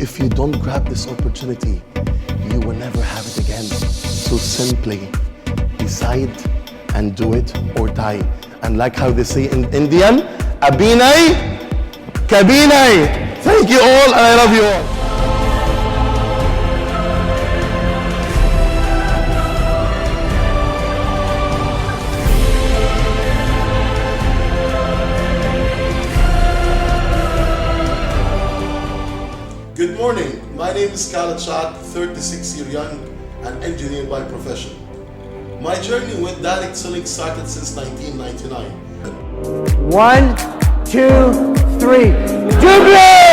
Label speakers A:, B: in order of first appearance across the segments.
A: If you don't grab this opportunity, you will never have it again. So simply decide and do it or die. And like how they say in Indian, Abinay, Kabinay. Thank you all, and I love you all.
B: Good morning, my name is Khaled Shah, 36 years young and engineer by profession. My journey with direct selling started since 1999.
C: 1, 2, 3, DUBLI!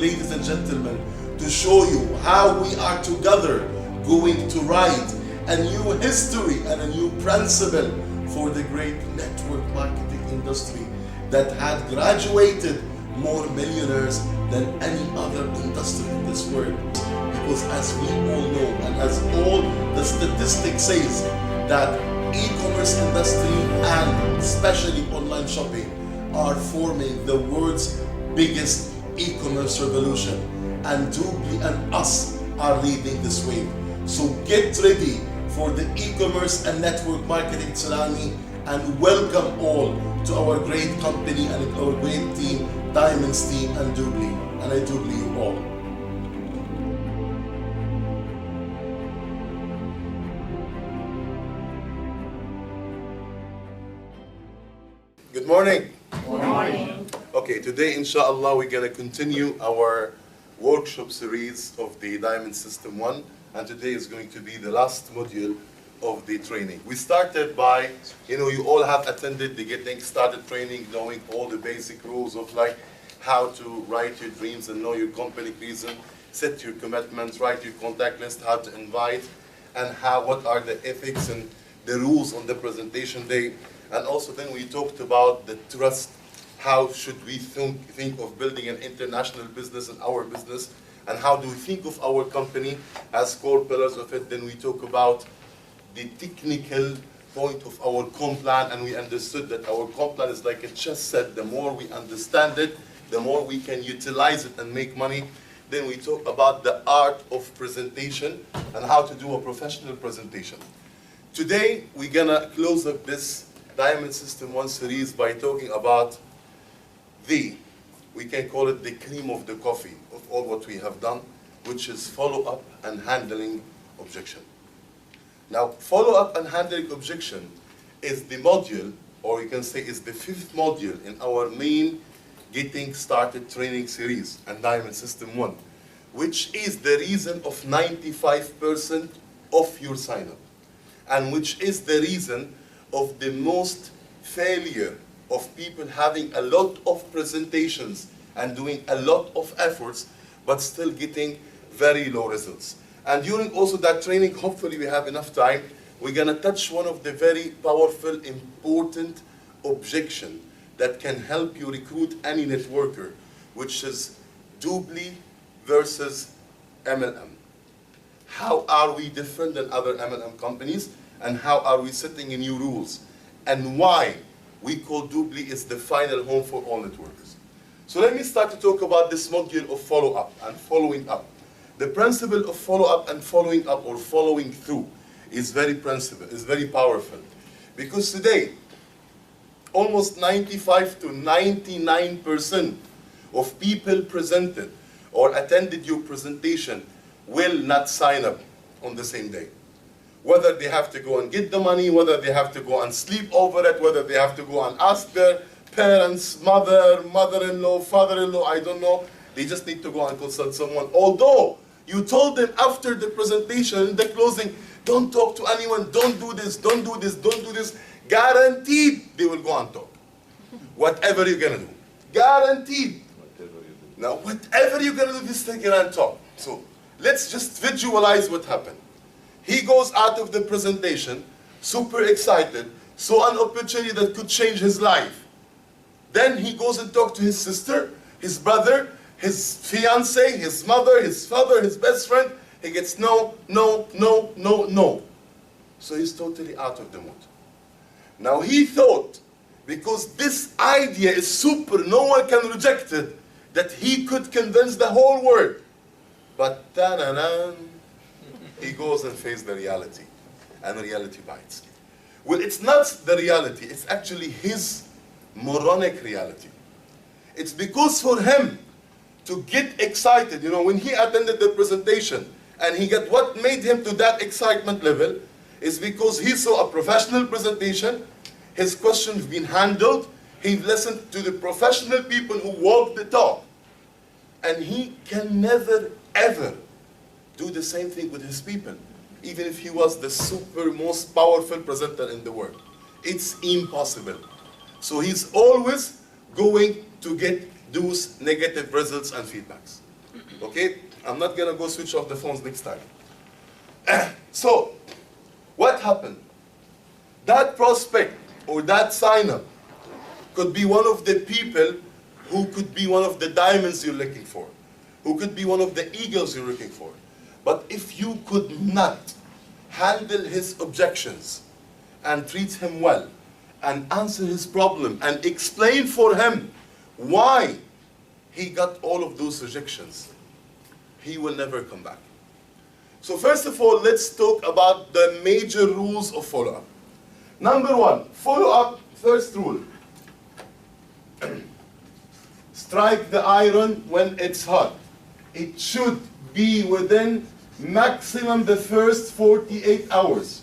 B: Ladies and gentlemen, to show you how we are together going to write a new history and a new principle for the great network marketing industry that had graduated more millionaires than any other industry in this world. Because as we all know, and as all the statistics says, that e-commerce industry and especially online shopping are forming the world's biggest e-commerce revolution, and DUBLI and us are leading this wave. So get ready for the e-commerce and network marketing tsunami, and welcome all to our great company and our great team, Diamonds team and DUBLI, and I DUBLI you all. Good morning.
D: Good morning.
B: Okay, today inshallah we're going to continue our workshop series of the Diamond System 1, and today is going to be the last module of the training. We started by, you all have attended the Getting Started training, knowing all the basic rules of like how to write your dreams and know your company reason, set your commitments, write your contact list, how to invite, and what are the ethics and the rules on the presentation day. And also then we talked about the trust. How should we think of building an international business in our business, and how do we think of our company as core pillars of it? Then we talk about the technical point of our comp plan, and we understood that our comp plan is like a chess set. The more we understand it, the more we can utilize it and make money. Then we talk about the art of presentation and how to do a professional presentation. Today we're gonna close up this Diamond System 1 series by talking about we can call it the cream of the coffee of all what we have done, which is follow-up and handling objection. Now, follow-up and handling objection is the module, or you can say is the 5th module in our main Getting Started training series and Diamond System 1, which is the reason of 95% of your sign-up, and which is the reason of the most failure of people having a lot of presentations and doing a lot of efforts, but still getting very low results. And during also that training, hopefully we have enough time, we're gonna touch one of the very powerful, important objection that can help you recruit any networker, which is DUBLI versus MLM. How are we different than other MLM companies, and how are we setting new rules, and why we call DUBLI is the final home for all networkers. So let me start to talk about this module of follow-up and following up. The principle of follow-up and following up, or following through, is very powerful. Because today, almost 95 to 99% of people presented or attended your presentation will not sign up on the same day. Whether they have to go and get the money, whether they have to go and sleep over it, whether they have to go and ask their parents, mother-in-law, father-in-law, I don't know. They just need to go and consult someone. Although you told them after the presentation, in the closing, don't talk to anyone, don't do this, don't do this, don't do this. Guaranteed they will go and talk. Whatever you're gonna do. Guaranteed. Now, whatever you're gonna do, this thing you're on top. So let's just visualize what happened. He goes out of the presentation, super excited, saw an opportunity that could change his life. Then he goes and talks to his sister, his brother, his fiance, his mother, his father, his best friend. He gets no, no, no, no, no. So he's totally out of the mood. Now he thought, because this idea is super, no one can reject it, that he could convince the whole world. But ta-na-na, he goes and faces the reality. And the reality bites. Well, it's not the reality, it's actually his moronic reality. It's because for him to get excited, you know, when he attended the presentation and he got what made him to that excitement level is because he saw a professional presentation, his questions been handled, he listened to the professional people who walk the talk. And he can never, ever do the same thing with his people, even if he was the super most powerful presenter in the world. It's impossible. So he's always going to get those negative results and feedbacks. Okay? I'm not gonna go switch off the phones next time. So, what happened? That prospect or that sign-up could be one of the people who could be one of the diamonds you're looking for, who could be one of the eagles you're looking for. But if you could not handle his objections and treat him well and answer his problem and explain for him why he got all of those rejections, he will never come back. So first of all, let's talk about the major rules of follow-up. Number one, follow-up, first rule. Strike the iron when it's hot. It should be within maximum the first 48 hours.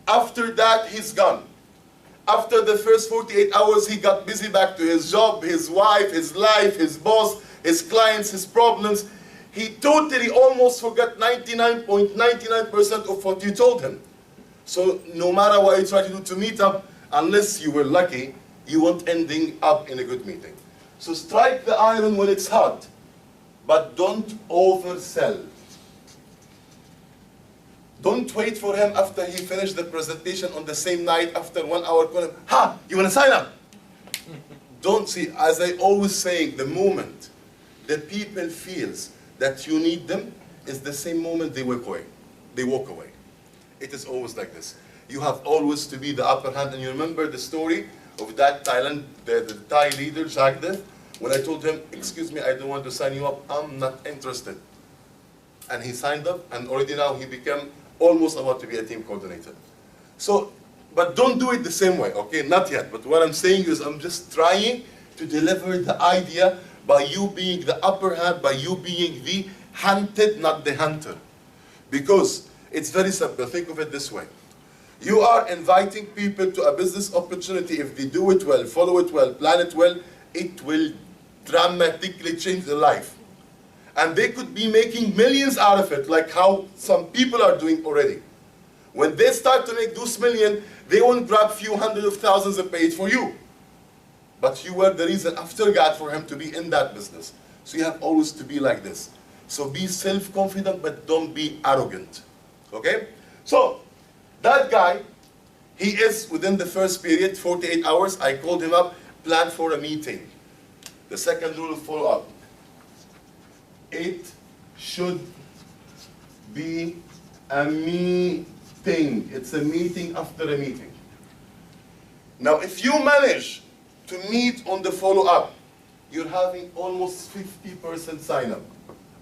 B: After that, he's gone. After the first 48 hours, he got busy back to his job, his wife, his life, his boss, his clients, his problems. He totally almost forgot 99.99% of what you told him. So no matter what you try to do to meet up, unless you were lucky, you won't ending up in a good meeting. So strike the iron when it's hot, but don't oversell. Don't wait for him after he finished the presentation on the same night after 1 hour. Call him, ha, you want to sign up? Don't see, as I always say, the moment the people feels that you need them is the same moment they walk away. They walk away. It is always like this. You have always to be the upper hand. And you remember the story of that Thailand, the Thai leader, Jagdev, when I told him, excuse me, I don't want to sign you up, I'm not interested. And he signed up, and already now he became almost about to be a team coordinator. So, but don't do it the same way, okay? Not yet. But what I'm saying is I'm just trying to deliver the idea by you being the upper hand, by you being the hunted, not the hunter. Because it's very simple. Think of it this way. You are inviting people to a business opportunity. If they do it well, follow it well, plan it well, it will dramatically change their life. And they could be making millions out of it, like how some people are doing already. When they start to make those millions, they won't grab few hundred of thousands and pay it for you. But you were the reason after God for him to be in that business. So you have always to be like this. So be self-confident, but don't be arrogant. Okay? So, that guy, he is within the first period, 48 hours, I called him up, plan for a meeting. The second rule of follow-up. It should be a meeting. It's a meeting after a meeting. Now, if you manage to meet on the follow-up, you're having almost 50% sign-up.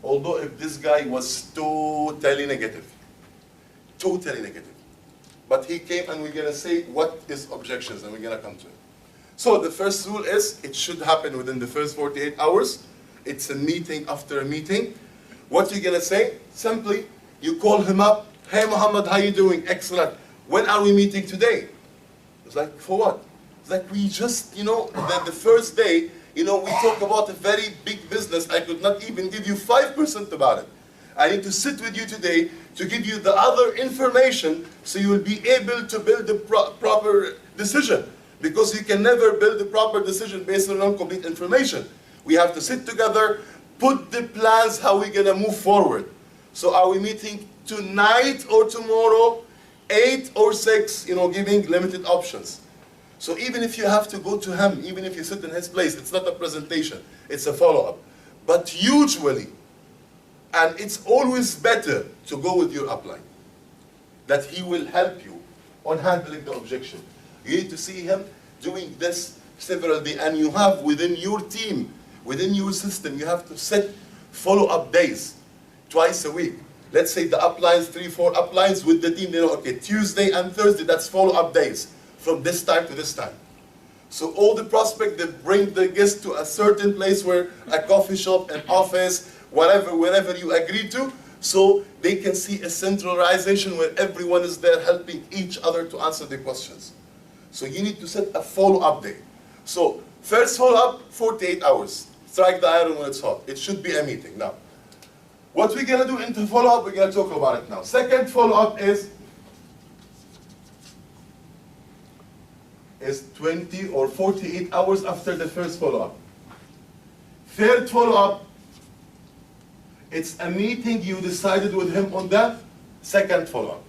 B: Although if this guy was totally negative. Totally negative. But he came and we're going to say what is objections and we're going to come to it. So the first rule is it should happen within the first 48 hours. It's a meeting after a meeting. What you're going to say? Simply, you call him up. Hey Muhammad, how you doing? Excellent. When are we meeting today? It's like, for what? It's like we just, the first day, we talk about a very big business. I could not even give you 5% about it. I need to sit with you today to give you the other information so you will be able to build the proper decision. Because you can never build a proper decision based on incomplete information. We have to sit together, put the plans, how we're gonna move forward. So are we meeting tonight or tomorrow, 8 or 6, giving limited options. So even if you have to go to him, even if you sit in his place, it's not a presentation, it's a follow-up. But usually, and it's always better to go with your upline, that he will help you on handling the objection. You need to see him doing this several days, and you have within your team, within your system, you have to set follow-up days, twice a week. Let's say the uplines, 3-4 uplines with the team, they know, okay, Tuesday and Thursday, that's follow-up days, from this time to this time. So all the prospects, they bring the guest to a certain place where a coffee shop, an office, whatever, wherever you agree to, so they can see a centralization where everyone is there helping each other to answer the questions. So you need to set a follow-up day. So first follow-up, 48 hours. Strike the iron when it's hot. It should be a meeting. Now, what we're gonna do in the follow-up, we're gonna talk about it now. Second follow-up is 20 or 48 hours after the first follow-up. Third follow-up, it's a meeting you decided with him on the second follow-up.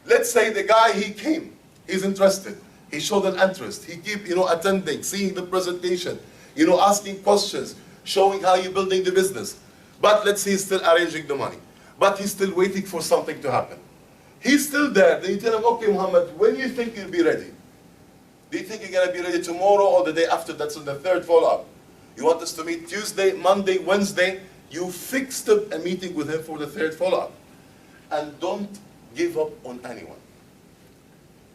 B: Let's say the guy, he came, he's interested, he showed an interest, he keep, attending, seeing the presentation, asking questions, showing how you're building the business. But let's say he's still arranging the money, but he's still waiting for something to happen. He's still there, then you tell him, okay, Muhammad, when do you think you'll be ready? Do you think you're gonna be ready tomorrow or the day after? That's on the third follow-up. You want us to meet Tuesday, Monday, Wednesday, you fixed up a meeting with him for the third follow-up. And don't give up on anyone.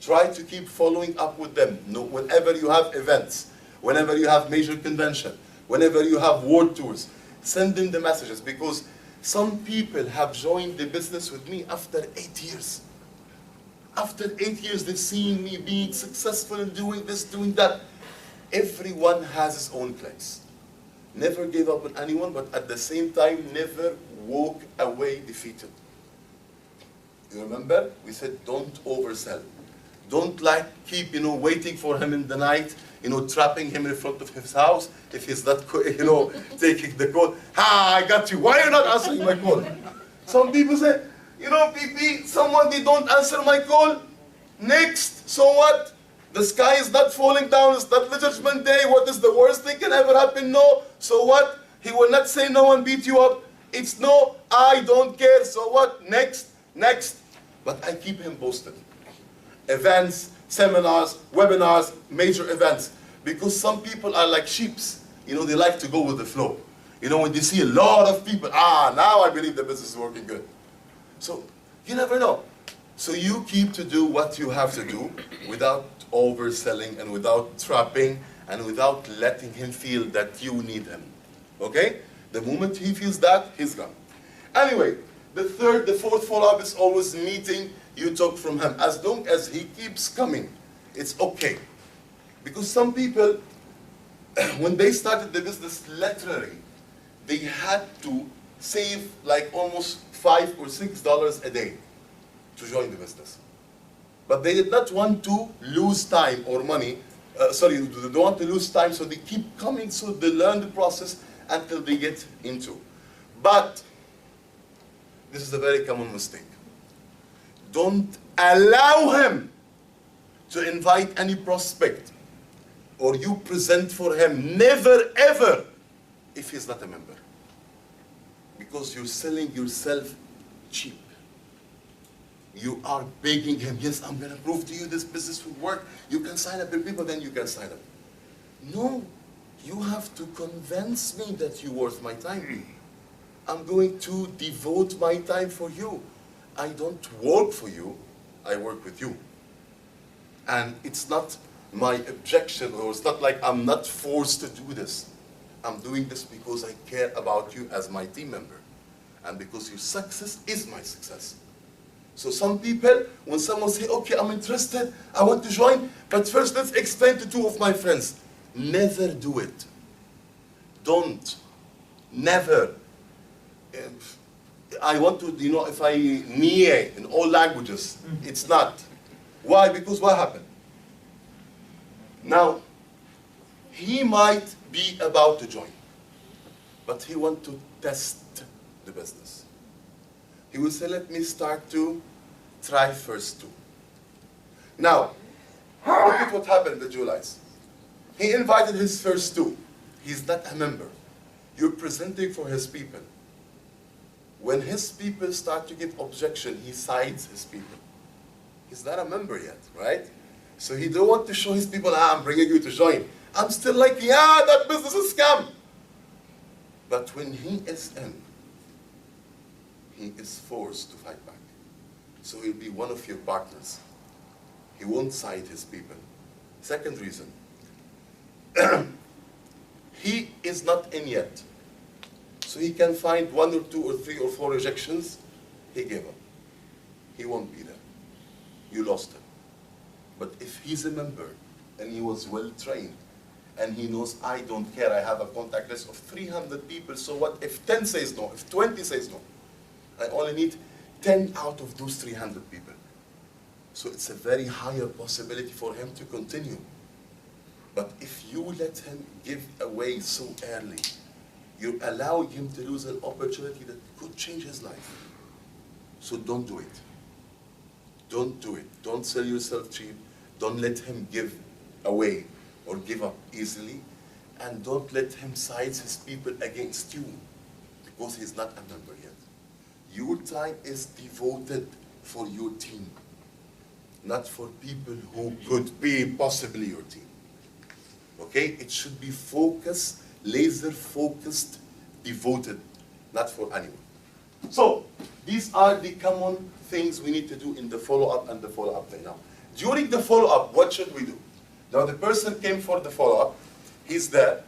B: Try to keep following up with them. Whenever you have events, whenever you have major convention, whenever you have world tours, send them the messages, because some people have joined the business with me after 8 years. After 8 years, they've seen me being successful in doing this, doing that. Everyone has his own place. Never give up on anyone, but at the same time, never walk away defeated. You remember? We said don't oversell. Don't keep, waiting for him in the night, trapping him in front of his house if he's not, taking the call. I got you. Why are you not answering my call? Some people say, PP, someone, they don't answer my call. Next, so what? The sky is not falling down. It's not the judgment day. What is the worst thing can ever happen? No. So what? He will not say no and beat you up. It's no, I don't care. So what? Next, next. But I keep him posted. Events, seminars, webinars, major events. Because some people are like sheeps. They like to go with the flow. When they see a lot of people, now I believe the business is working good. So you never know. So you keep to do what you have to do without overselling and without trapping and without letting him feel that you need him. Okay? The moment he feels that, he's gone. Anyway, the fourth follow-up is always meeting. You talk from him. As long as he keeps coming, it's okay. Because some people, when they started the business literally, they had to save almost $5 or $6 a day to join the business. But they did not want to lose time or money. They don't want to lose time, so they keep coming, so they learn the process until they get into. But this is a very common mistake. Don't allow him to invite any prospect or you present for him. Never ever if he's not a member. Because you're selling yourself cheap. You are begging him, yes, I'm going to prove to you this business will work. You can sign up with people, then you can sign up. No, you have to convince me that you're worth my time. I'm going to devote my time for you. I don't work for you, I work with you. And it's not my objection, or it's not like I'm not forced to do this. I'm doing this because I care about you as my team member. And because your success is my success. So some people, when someone say, okay, I'm interested, I want to join, but first let's explain to two of my friends. Never do it. Don't. Never. I want to, if I niye in all languages, it's not. Why? Because what happened? Now, he might be about to join, but he wants to test the business. He will say, let me start to try first two. Now, look at what happened in July. He invited his first two. He's not a member. You're presenting for his people. When his people start to give objection, he sides his people. He's not a member yet, right? So he don't want to show his people, I'm bringing you to join. I'm still like, yeah, that business is scam. But when he is in, he is forced to fight back. So he'll be one of your partners. He won't side his people. Second reason, he is not in yet. So he can find 1 or 2 or 3 or 4 rejections, he gave up. He won't be there. You lost him. But if he's a member and he was well trained and he knows, I don't care, I have a contact list of 300 people, so what if 10 says no, if 20 says no? I only need 10 out of those 300 people. So it's a very higher possibility for him to continue. But if you let him give away so early, you're allowing him to lose an opportunity that could change his life. So don't do it. Don't do it. Don't sell yourself cheap. Don't let him give away or give up easily. And don't let him side his people against you because he's not a member yet. Your time is devoted for your team, not for people who could be possibly your team. Okay? It should be focused, laser focused, devoted, not for anyone. So, these are the common things we need to do in the follow-up and the follow-up day. Now, during the follow-up, what should we do? Now, the person came for the follow-up. He's there.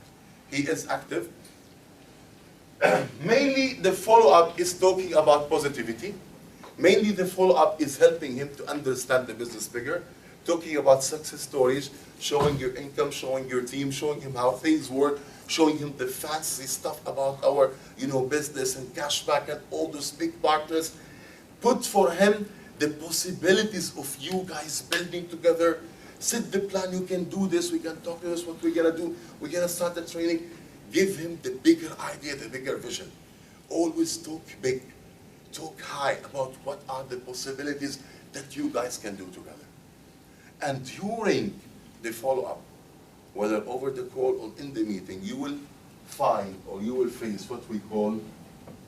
B: He is active. Mainly, the follow-up is talking about positivity. Mainly, the follow-up is helping him to understand the business bigger, talking about success stories, showing your income, showing your team, showing him how things work, showing him the fancy stuff about our, business and cashback and all those big partners. Put for him the possibilities of you guys building together. Set the plan, you can do this, we can talk to this, what we're gonna do, we're gonna start the training. Give him the bigger idea, the bigger vision. Always talk big, talk high about what are the possibilities that you guys can do together. And during the follow-up, whether over the call or in the meeting, you will find or you will face what we call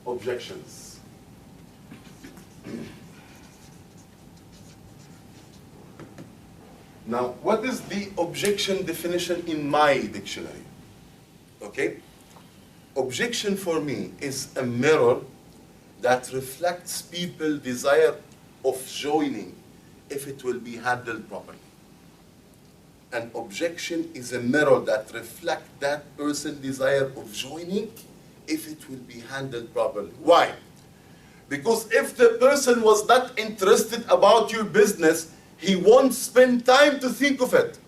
B: objections. Now, what is the objection definition in my dictionary? Okay? Objection for me is a mirror that reflects people's desire of joining if it will be handled properly. An objection is a mirror that reflects that person's desire of joining if it will be handled properly. Why? Because if the person was not interested about your business, he won't spend time to think of it.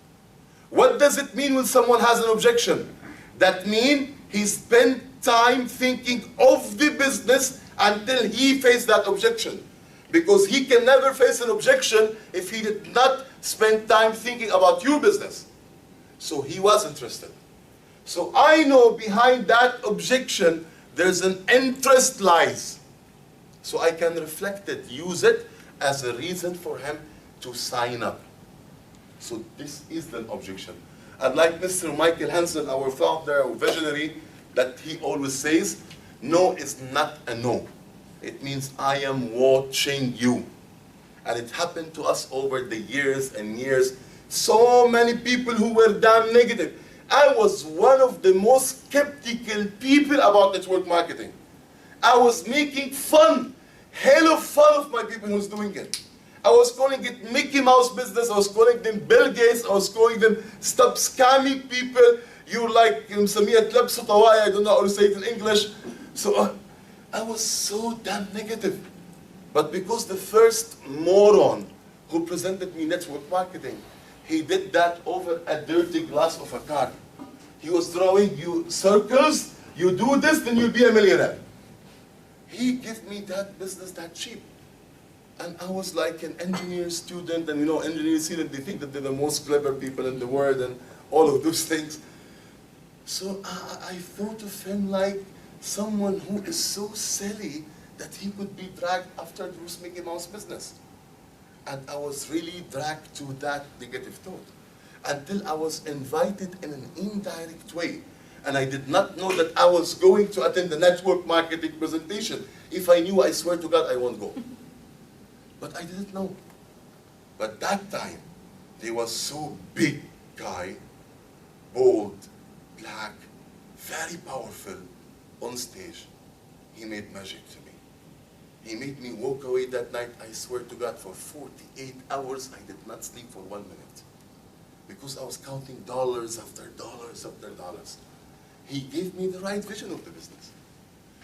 B: What does it mean when someone has an objection? That means he spent time thinking of the business until he faced that objection. Because he can never face an objection if he did not spend time thinking about your business. So he was interested. So I know behind that objection, there's an interest lies. So I can reflect it, use it as a reason for him to sign up. So this is the objection. And like Mr. Michael Hansen, our founder, our visionary, that he always says, no is not a no. It means I am watching you. And it happened to us over the years and years. So many people who were damn negative. I was one of the most skeptical people about network marketing. I was making fun, hell of fun of my people who's doing it. I was calling it Mickey Mouse business. I was calling them Bill Gates. I was calling them stop scamming people. You're like مسميها تلبسوا طوايا. I don't know how to say it in English. So I was so damn negative. But because the first moron who presented me network marketing, he did that over a dirty glass of a car. He was drawing you circles. You do this, then you'll be a millionaire. He gave me that business that cheap. And I was like an engineer student, and you know, engineer student, they think that they're the most clever people in the world and all of those things. So I thought of him like someone who is so silly that he could be dragged after Bruce Mickey Mouse business. And I was really dragged to that negative thought until I was invited in an indirect way. And I did not know that I was going to attend the network marketing presentation. If I knew, I swear to God, I won't go. But I didn't know. But that time, there was so big guy, bold, black, very powerful, on stage. He made magic to me. He made me walk away that night, I swear to God, for 48 hours, I did not sleep for 1 minute. Because I was counting dollars after dollars after dollars. He gave me the right vision of the business.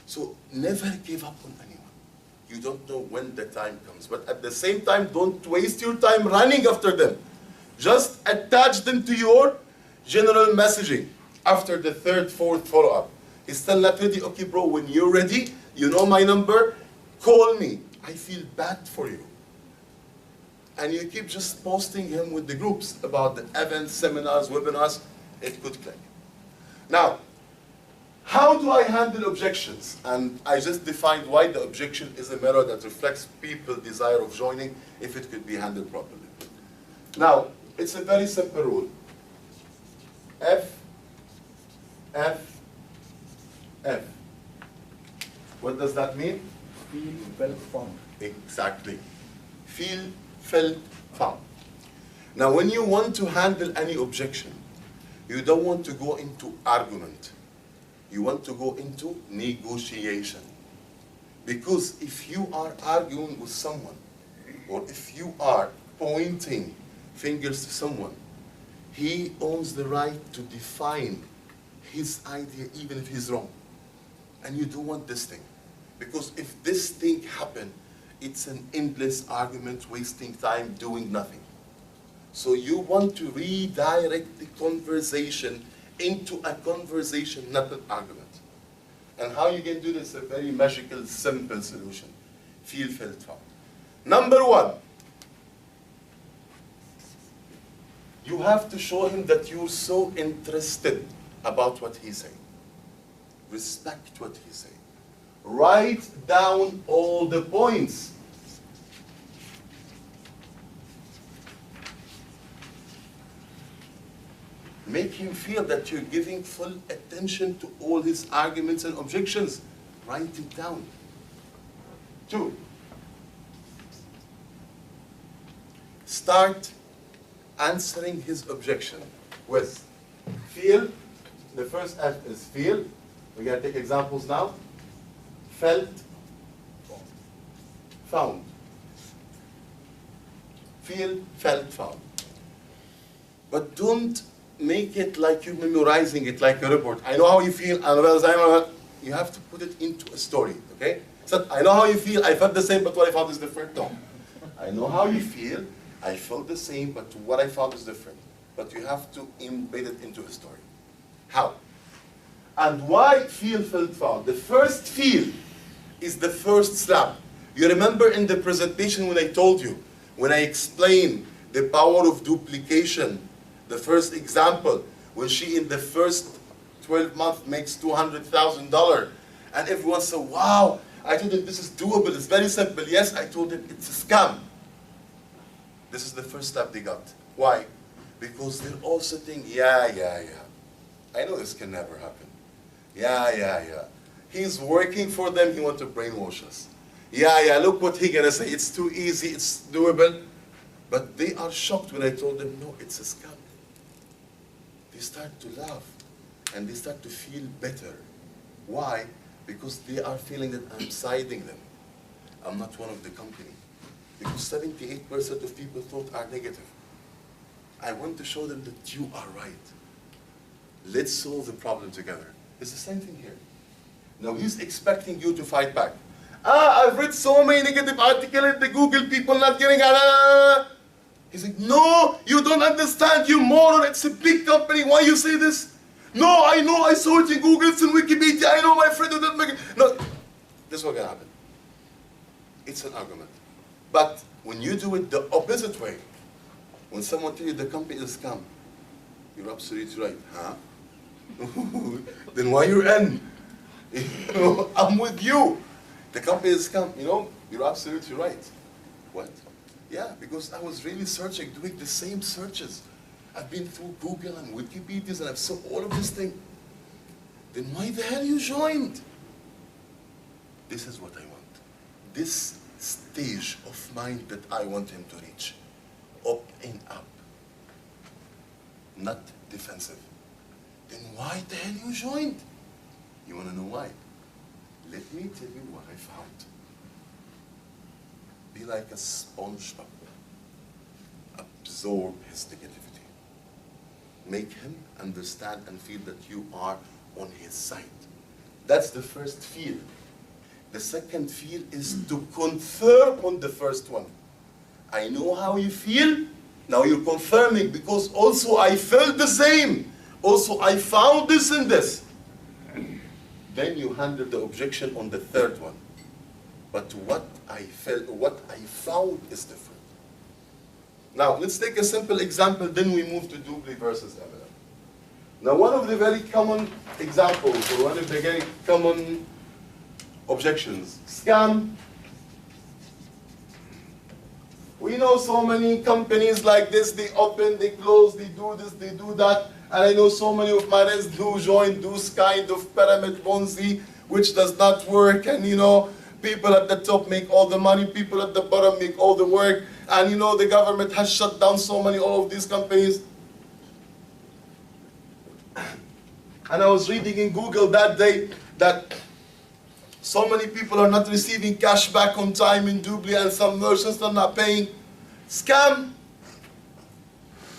B: So never give up on anyone. You don't know when the time comes. But at the same time, don't waste your time running after them. Just attach them to your general messaging after the third, fourth follow-up. He's still not ready. Okay, bro, when you're ready, you know my number, call me. I feel bad for you. And you keep just posting him with the groups about the events, seminars, webinars, it could click. Now, how do I handle objections? And I just defined why the objection is a mirror that reflects people's desire of joining if it could be handled properly. Now, it's a very simple rule. F, F, F. What does that mean?
C: Feel, felt, found.
B: Exactly. Feel, felt, found. Now, when you want to handle any objection, you don't want to go into argument. You want to go into negotiation. Because if you are arguing with someone, or if you are pointing fingers to someone, he owns the right to define his idea even if he's wrong. And you don't want this thing. Because if this thing happens, it's an endless argument, wasting time, doing nothing. So you want to redirect the conversation into a conversation, not an argument. And how you can do this is a very magical, simple solution. Feel, felt, found. Number one, you have to show him that you're so interested about what he's saying. Respect what he's saying. Write down all the points. Make him feel that you're giving full attention to all his arguments and objections. Write it down. 2, start answering his objection with feel. The first F is feel. We're going to take examples now. Felt, found. Feel, felt, found. But don't make it like you're memorizing it like a report. I know how you feel, and you have to put it into a story, okay? So I know how you feel, I felt the same, but what I found is different. No. I know how you feel, I felt the same, but what I found is different. But you have to embed it into a story. How? And why feel, felt, found? The first feel is the first slap. You remember in the presentation when I told you, when I explained the power of duplication, the first example, when she in the first 12 months makes $200,000, and everyone said, wow, I told them this is doable, it's very simple. Yes, I told them it's a scam. This is the first step they got. Why? Because they're all sitting, yeah. I know this can never happen. Yeah. He's working for them, he wants to brainwash us. Yeah, look what he's gonna say, it's too easy, it's doable. But they are shocked when I told them, no, it's a scam. They start to laugh, and they start to feel better. Why? Because they are feeling that I'm siding them. I'm not one of the company. Because 78% of people thought are negative. I want to show them that you are right. Let's solve the problem together. It's the same thing here. Now he's expecting you to fight back. I've read so many negative articles in the Google, people not getting He's like, no, you don't understand, you moron, it's a big company, why you say this? No, I know, I saw it in Google, it's in Wikipedia, I know my friend who didn't make it. No, this is what's gonna happen. It's an argument. But and you do it the opposite way. When someone tells you the company is scam, you're absolutely right, huh? Then why you're in? I'm with you. The company is scam, you're absolutely right. What? Yeah, because I was really searching, doing the same searches. I've been through Google and Wikipedia and I've saw all of this thing. Then why the hell you joined? This is what I want. This stage of mind that I want him to reach. Up and up. Not defensive. Then why the hell you joined? You want to know why? Let me tell you what I found. Be like a sponge pup. Absorb his negativity. Make him understand and feel that you are on his side. That's the first feel. The second feel is to confirm on the first one. I know how you feel. Now you're confirming because also I felt the same. Also I found this and this. Then you handle the objection on the third one. But what I felt, what I found is different. Now let's take a simple example, then we move to DUBLI versus MLM. Now one of the very common examples, or one of the very common objections, scam. We know so many companies like this, they open, they close, they do this, they do that. And I know so many of my friends who join those kind of pyramid Ponzi, which does not work. And people at the top make all the money, people at the bottom make all the work. And the government has shut down all of these companies. And I was reading in Google that day that so many people are not receiving cash back on time in DUBLI and some merchants are not paying. Scam.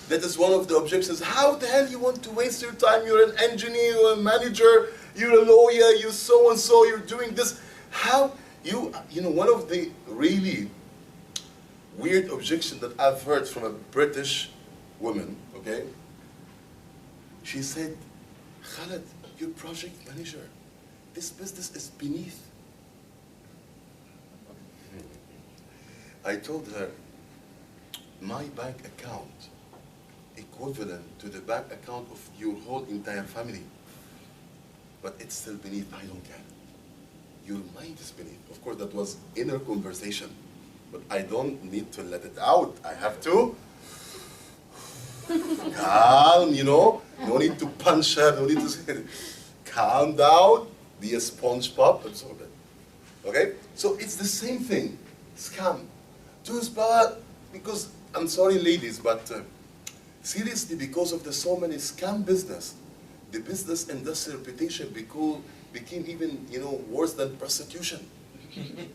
B: That is one of the objections. How the hell you want to waste your time? You're an engineer, you're a manager, you're a lawyer, you're so-and-so, you're doing this. How one of the really weird objections that I've heard from a British woman, okay? She said, Khaled, you're project manager. This business is beneath. I told her, my bank account equivalent to the bank account of your whole entire family. But it's still beneath, I don't care. Your mind is beneath. Of course, that was inner conversation. But I don't need to let it out. I have to calm, no need to punch her, no need to say, calm down, be a sponge pop, absorb it. Okay? So it's the same thing. Scam. Because, I'm sorry ladies, but seriously, because of the so many scam business, the business industry reputation became even, worse than prostitution.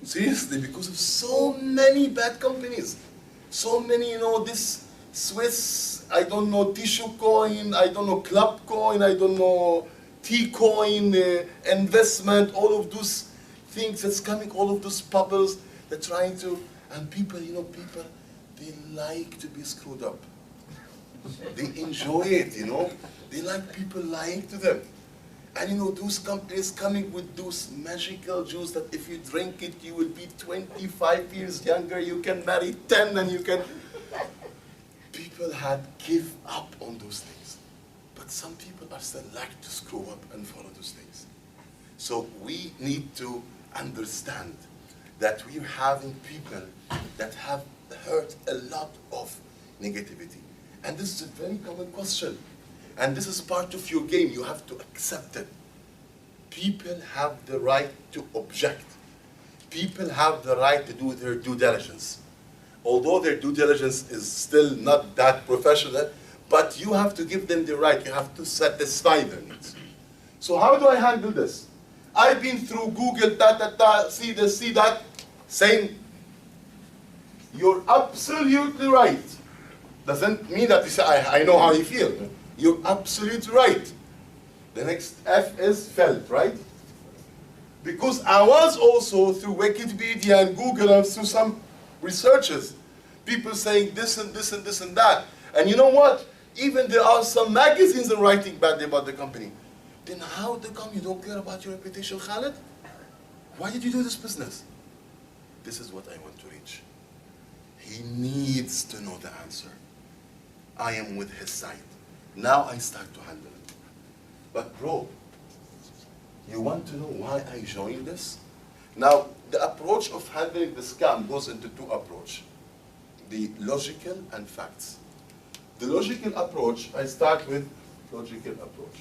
B: Seriously, because of so many bad companies. So many, this Swiss, I don't know, tissue coin, I don't know, club coin, I don't know, T-coin, investment, all of those things that's coming, all of those bubbles, they're trying to, and people, people, they like to be screwed up. They enjoy it, They like people lying to them. And those companies coming with those magical juice that if you drink it, you will be 25 years younger, you can marry 10 and you can... People had give up on those things. But some people are still like to screw up and follow those things. So we need to understand that we're having people that have heard a lot of negativity. And this is a very common question. And this is part of your game. You have to accept it. People have the right to object. People have the right to do their due diligence. Although their due diligence is still not that professional, but you have to give them the right. You have to satisfy their needs. So how do I handle this? I've been through Google, see this, see that, saying, you're absolutely right. Doesn't mean that you say, I know how you feel. You're absolutely right. The next F is felt, right? Because I was also through Wikipedia and Google and through some researches, people saying this and this and this and that. And you know what? Even there are some magazines that are writing badly about the company. Then how come you don't care about your reputation, Khaled? Why did you do this business? This is what I want to reach. He needs to know the answer. I am with his side. Now I start to handle it. But bro, you want to know why I joined this? Now, the approach of handling the scam goes into two approaches. The logical and facts. The logical approach, I start with logical approach.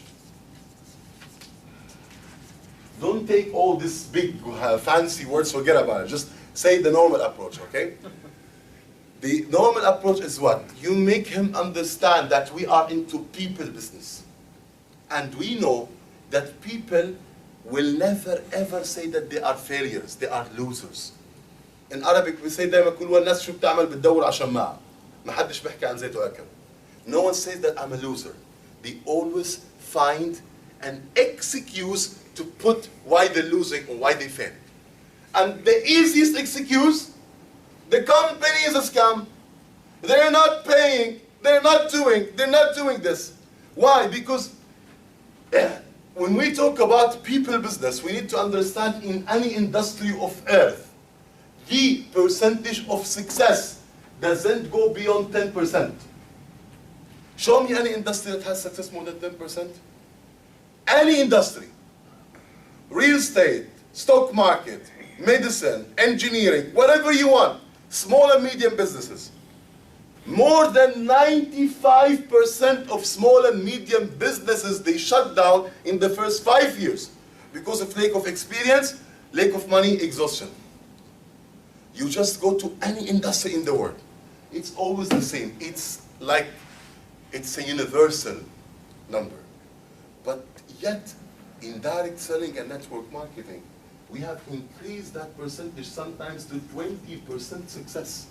B: Don't take all these big fancy words, forget about it. Just say the normal approach, okay? The normal approach is what? You make him understand that we are into people business. And we know that people will never ever say that they are failures, they are losers. In Arabic we say دايما كل الناس شو بتعمل بتدور على شماعة. ما حدش بيحكي عن زيت وأكل. No one says that I'm a loser. They always find an excuse to put why they're losing or why they fail. And the easiest excuse, the company is a scam. They're not paying, they're not doing this. Why? Because when we talk about people business, we need to understand in any industry of earth, the percentage of success doesn't go beyond 10%. Show me any industry that has success more than 10%. Any industry. Real estate, stock market, medicine, engineering, whatever you want. Small and medium businesses. More than 95% of small and medium businesses, they shut down in the first 5 years because of lack of experience, lack of money, exhaustion. You just go to any industry in the world. It's always the same. It's like, it's a universal number. But yet, in direct selling and network marketing, we have increased that percentage sometimes to 20% success.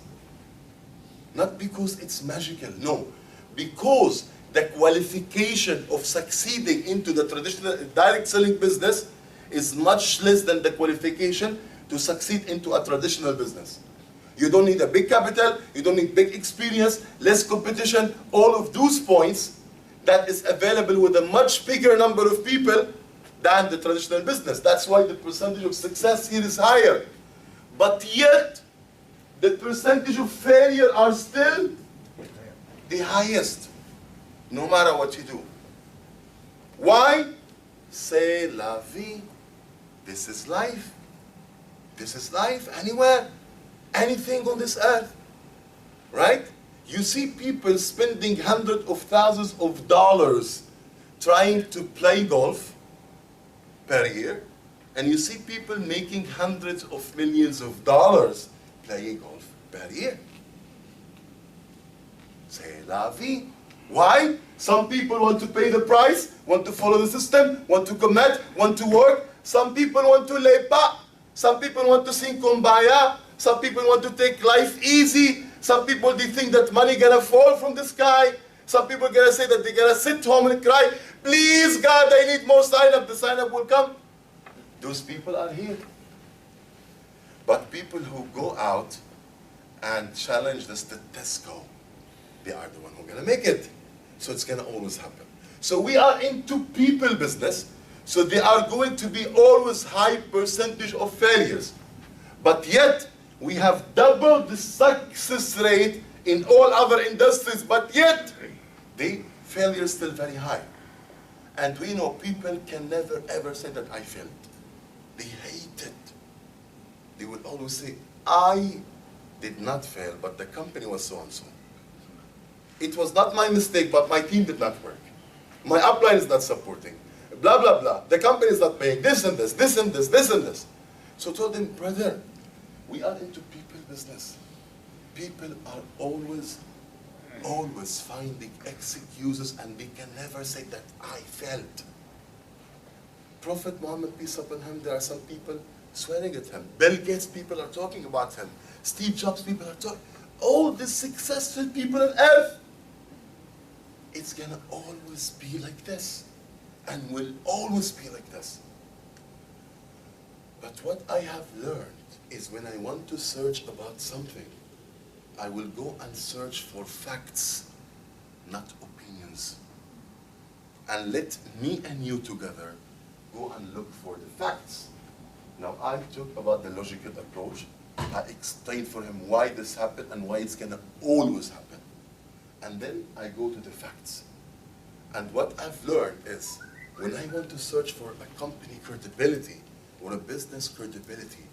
B: Not because it's magical, no. Because the qualification of succeeding into the traditional direct selling business is much less than the qualification to succeed into a traditional business. You don't need a big capital, you don't need big experience, less competition, all of those points that is available with a much bigger number of people than the traditional business. That's why the percentage of success here is higher. But yet, the percentage of failure are still the highest, no matter what you do. Why? C'est la vie. This is life. This is life anywhere, anything on this earth, right? You see people spending hundreds of thousands of dollars trying to play golf per year, and you see people making hundreds of millions of dollars playing golf per year. C'est la vie. Why? Some people want to pay the price, want to follow the system, want to commit, want to work. Some people want to lay back. Some people want to sing kumbaya. Some people want to take life easy. Some people, they think that money gonna fall from the sky. Some people gonna say that they're gonna sit home and cry, please God, I need more sign-up. The sign-up will come. Those people are here. But people who go out and challenge the status quo, they are the one who are gonna make it. So it's gonna always happen. So we are into people business. So there are going to be always high percentage of failures. But yet, we have doubled the success rate in all other industries, but yet, the failure is still very high. And we know people can never ever say that I failed. They hate it. They will always say, I did not fail, but the company was so and so. It was not my mistake, but my team did not work. My upline is not supporting. Blah, blah, blah. The company is not paying this and this, this and this, this and this. So I told him, brother, we are into people business. People are always finding excuses, and they can never say that I failed. Prophet Muhammad, peace upon him, there are some people swearing at him. Bill Gates people are talking about him. Steve Jobs people are talking. All the successful people on earth. It's gonna always be like this. And will always be like this. But what I have learned is when I want to search about something, I will go and search for facts, not opinions. And let me and you together go and look for the facts. Now I talk about the logical approach, I explain for him why this happened and why it's gonna always happen. And then I go to the facts. And what I've learned is, when I want to search for a company credibility or a business credibility,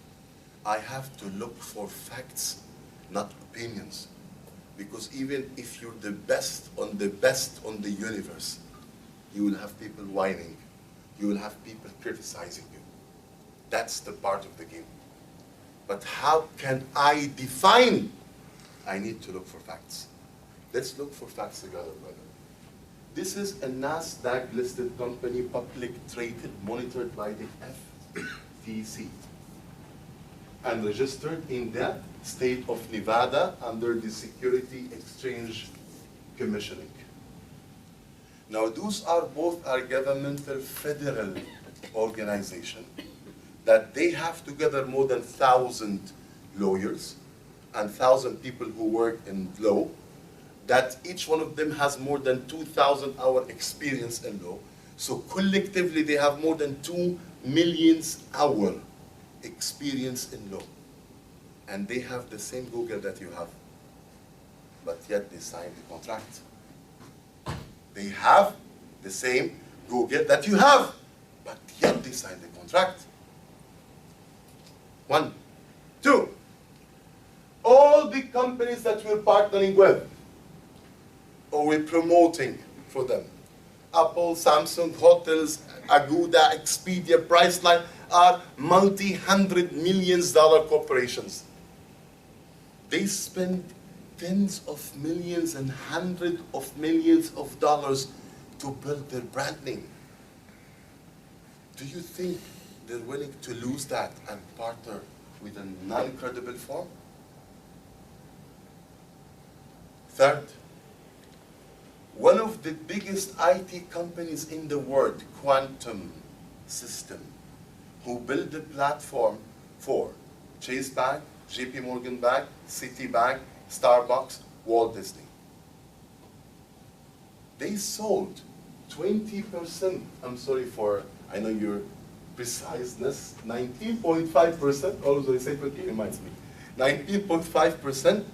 B: I have to look for facts, not opinions. Because even if you're the best on the universe, you will have people whining. You will have people criticizing you. That's the part of the game. But how can I define? I need to look for facts. Let's look for facts together, brother. This is a NASDAQ listed company, public traded, monitored by the FTC, and registered in the state of Nevada under the Security Exchange Commissioning. Now, those are both our governmental federal organization that they have together more than 1,000 lawyers and 1,000 people who work in law, that each one of them has more than 2,000 hour experience in law. So collectively they have more than 2 million hour experience in law. And they have the same Google that you have, but yet they signed the contract. They have the same Google that you have, but yet they signed the contract. 1, 2. All the companies that we're partnering with, or we're promoting for them, Apple, Samsung, hotels, Agoda, Expedia, Priceline, are multi-hundred millions dollar corporations. They spend tens of millions and hundreds of millions of dollars to build their brand name. Do you think they're willing to lose that and partner with a non-credible firm? Third, one of the biggest IT companies in the world, Quantum System, who built the platform for Chase Bank, JP Morgan Bank, Citibank, Starbucks, Walt Disney. They sold 20%, I'm sorry for, I know your preciseness, 19.5%, always when I say 20, reminds me, 19.5%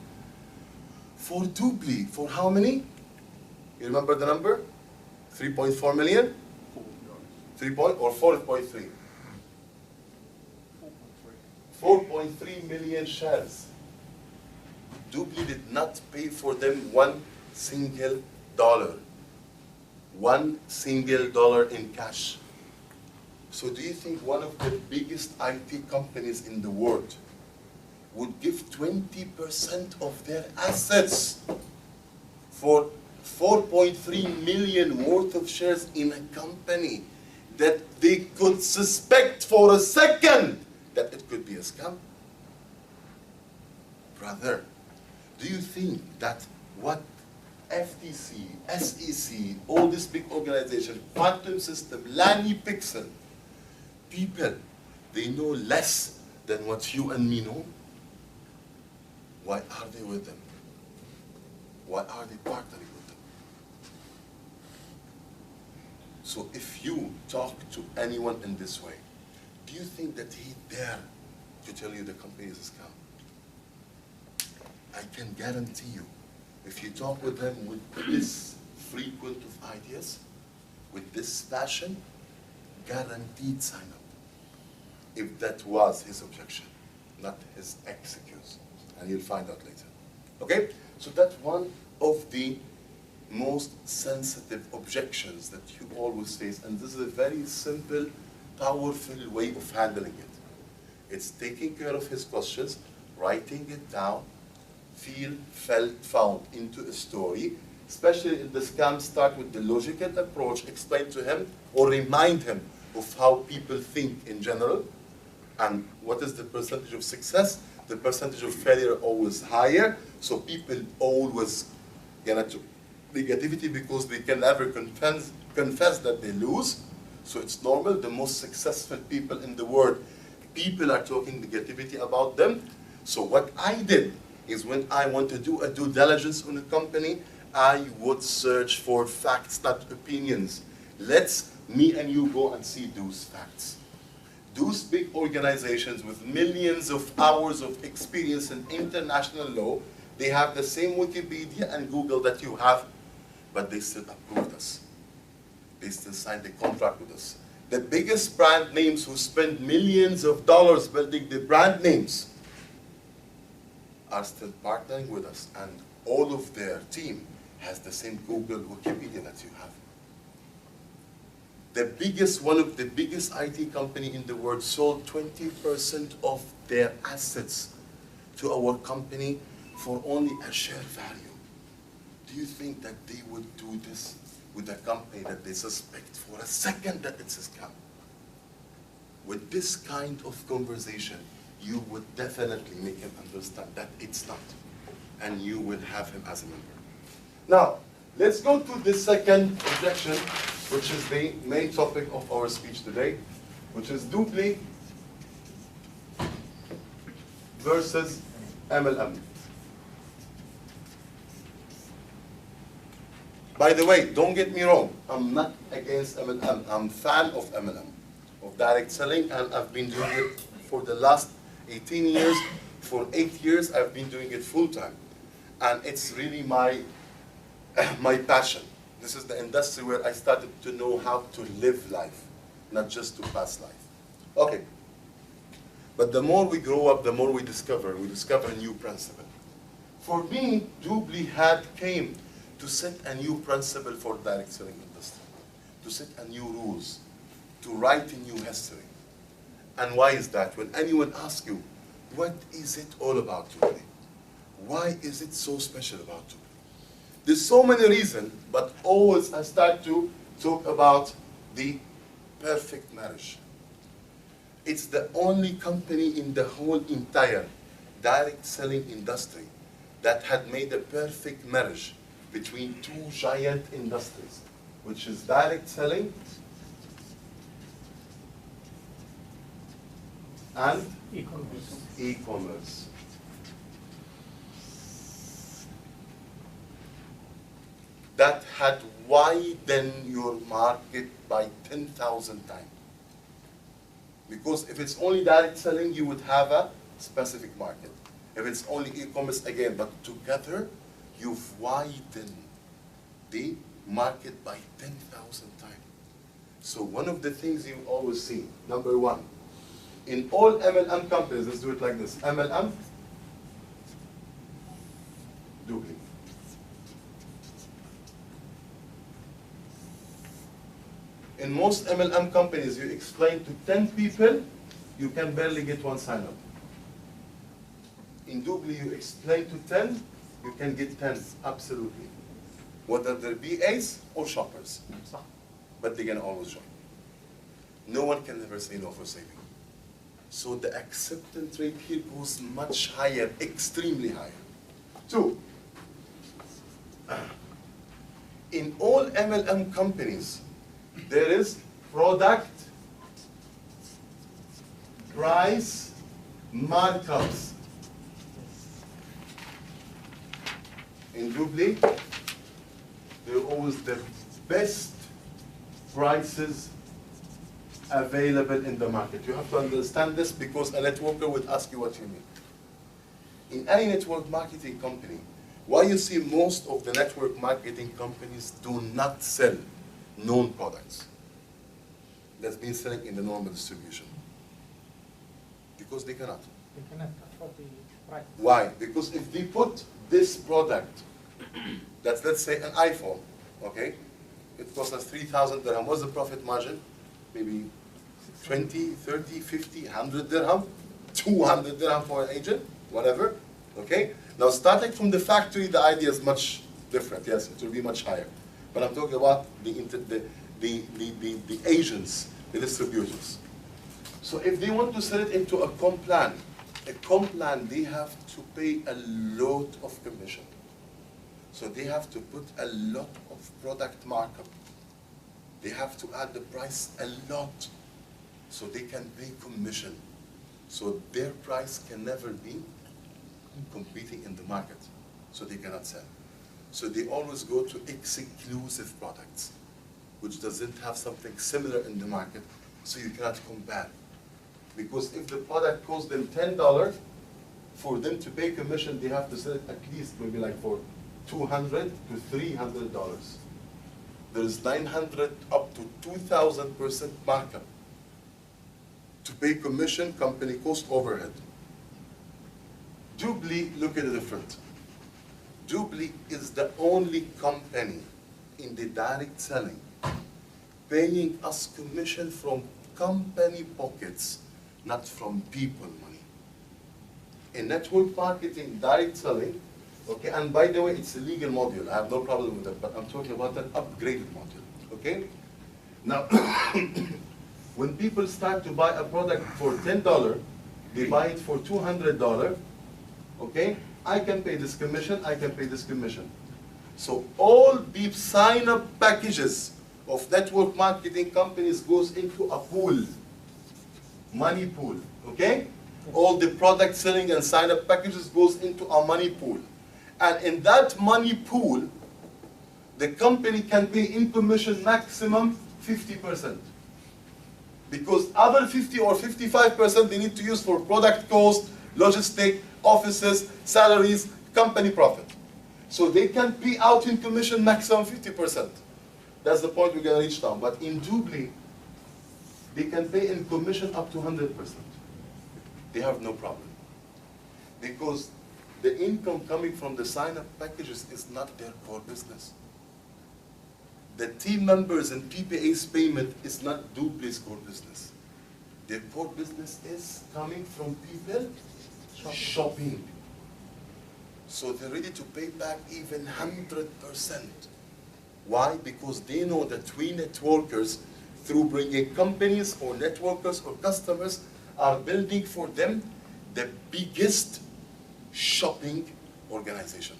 B: for DUBLI, for how many? You remember the number? 3.4 million? 3 point or 4.3? 4.3 million shares. DUBLI did not pay for them $1 single. $1 single in cash. So do you think one of the biggest IT companies in the world would give 20% of their assets for 4.3 million worth of shares in a company that they could suspect for a second that it could be a scam? Brother, do you think that what FTC, SEC, all these big organizations, Quantum System, Lani Pixel, people, they know less than what you and me know? Why are they with them? Why are they partnering with them? So if you talk to anyone in this way, do you think that he dare to tell you the company is a scam? I can guarantee you, if you talk with them with this frequent of ideas, with this passion, guaranteed sign up. If that was his objection, not his excuse. And you'll find out later. Okay? So that's one of the most sensitive objections that you always face. And this is a very simple, powerful way of handling it. It's taking care of his questions, writing it down, feel, felt, found into a story, especially if the scam start with the logical approach, explain to him or remind him of how people think in general, and what is the percentage of success, the percentage of failure always higher, so people always get into negativity because they can never confess that they lose. So it's normal, the most successful people in the world, people are talking negativity about them. So what I did is when I want to do a due diligence on a company, I would search for facts, not opinions. Let's, me and you, go and see those facts. Those big organizations with millions of hours of experience in international law, they have the same Wikipedia and Google that you have, but they still approved us. They still signed the contract with us. The biggest brand names who spend millions of dollars building the brand names are still partnering with us, and all of their team has the same Google Wikipedia that you have. One of the biggest IT company in the world sold 20% of their assets to our company for only a share value. Do you think that they would do this with a company that they suspect for a second that it's a scam? With this kind of conversation, you would definitely make him understand that it's not, and you will have him as a member. Now, let's go to the second objection, which is the main topic of our speech today, which is DUBLI versus MLM. By the way, don't get me wrong, I'm not against MLM. I'm a fan of MLM, of direct selling, and I've been doing it for the last 18 years. For 8 years, I've been doing it full time. And it's really my passion. This is the industry where I started to know how to live life, not just to pass life. Okay. But the more we grow up, the more we discover a new principle. For me, DUBLI came to set a new principle for the direct selling industry, to set a new rules, to write a new history. And why is that? When anyone asks you, what is it all about DUBLI? Why is it so special about DUBLI? There's so many reasons, but always I start to talk about the perfect marriage. It's the only company in the whole entire direct selling industry that had made a perfect marriage between two giant industries, which is direct selling and e-commerce. That had widened your market by 10,000 times. Because if it's only direct selling, you would have a specific market. If it's only e-commerce, again, but together, you've widened the market by 10,000 times. So one of the things you always see, number one, in all MLM companies, let's do it like this, MLM, DUBLI. In most MLM companies, you explain to 10 people, you can barely get one sign-up. In DUBLI, you explain to 10, you can get 10, absolutely. Whether they're BAs or shoppers. But they're gonna always join. No one can ever say no for saving. So the acceptance rate here goes much higher, extremely higher. Two, in all MLM companies, there is product, price, markups. In DUBLI, they're always the best prices available in the market. You have to understand this because a networker would ask you what you mean. In any network marketing company, why you see most of the network marketing companies do not sell known products that's been selling in the normal distribution? Because they cannot.
C: They cannot afford the price.
B: Why? Because if they put this product, that's, let's say, an iPhone, okay? It costs us 3,000 dirham. What's the profit margin? Maybe 20, 30, 50, 100 dirham, 200 dirham for an agent, whatever, okay? Now, starting from the factory, the idea is much different. Yes, it will be much higher. But I'm talking about the agents, the distributors. So if they want to sell it into a comp plan, they have to pay a lot of commission. So they have to put a lot of product markup. They have to add the price a lot so they can pay commission. So their price can never be competing in the market. So they cannot sell. So they always go to exclusive products, which doesn't have something similar in the market, so you cannot compare. Because if the product costs them $10, for them to pay commission, they have to sell it at least maybe like for $200 to $300. There's 900 up to 2,000% markup. To pay commission, company cost, overhead. DUBLI, look at it different. DUBLI is the only company in the direct selling paying us commission from company pockets, not from people money. In network marketing, direct selling, okay, and by the way, it's a legal module. I have no problem with it, but I'm talking about an upgraded module, okay? Now, when people start to buy a product for $10, they buy it for $200, okay? I can pay this commission, I can pay this commission. So all the sign-up packages of network marketing companies goes into a pool, money pool, okay? All the product selling and sign-up packages goes into a money pool. And in that money pool, the company can pay in commission maximum 50%. Because other 50 or 55% they need to use for product cost, logistic, offices, salaries, company profit. So they can pay out in commission maximum 50%. That's the point we're going to reach now. But in DUBLI, they can pay in commission up to 100%. They have no problem. Because the income coming from the sign-up packages is not their core business. The team members and PPA's payment is not DUBLI's core business. Their core business is coming from people shopping. So they're ready to pay back even 100%. Why? Because they know that we networkers, through bringing companies or networkers or customers, are building for them the biggest shopping organization.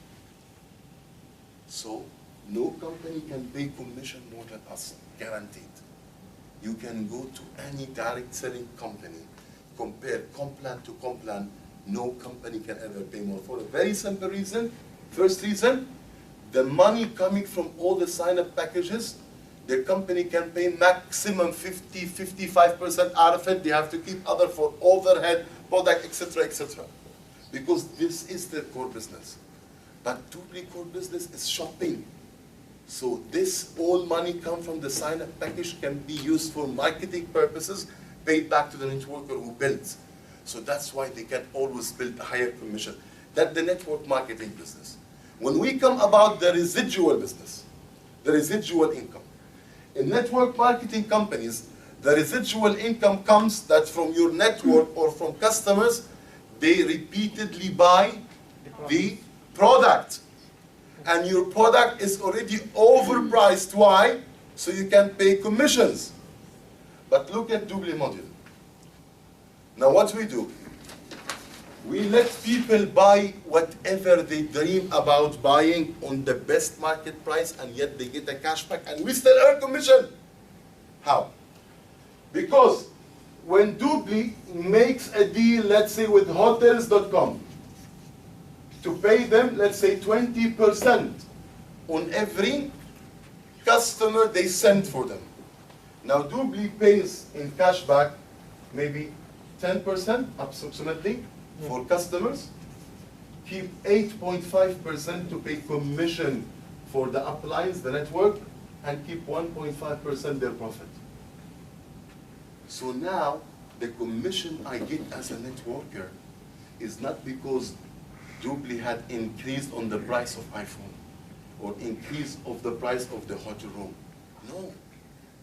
B: So no company can pay commission more than us, guaranteed. You can go to any direct selling company, compare Complan to Complan, no company can ever pay more for a very simple reason. First reason, the money coming from all the sign-up packages, the company can pay maximum 50, 55% out of it. They have to keep other for overhead, product, etc., etc. Because this is their core business. But DUBLI core business is shopping. So this all money come from the sign-up package can be used for marketing purposes, paid back to the networker who builds. So that's why they can always build a higher commission. That's the network marketing business. When we come about the residual business, the residual income, in network marketing companies, the residual income comes that from your network or from customers, they repeatedly buy the product. And your product is already overpriced. Why? So you can pay commissions. But look at DUBLI module. Now what we do? We let people buy whatever they dream about buying on the best market price, and yet they get a cashback, and we still earn commission. How? Because when DUBLI makes a deal, let's say with hotels.com, to pay them, let's say 20% on every customer they send for them. Now DUBLI pays in cashback maybe 10% approximately for customers, keep 8.5% to pay commission for the uplines, the network, and keep 1.5% their profit. So now the commission I get as a networker is not because DUBLI had increased on the price of iPhone or increase of the price of the hotel room. No.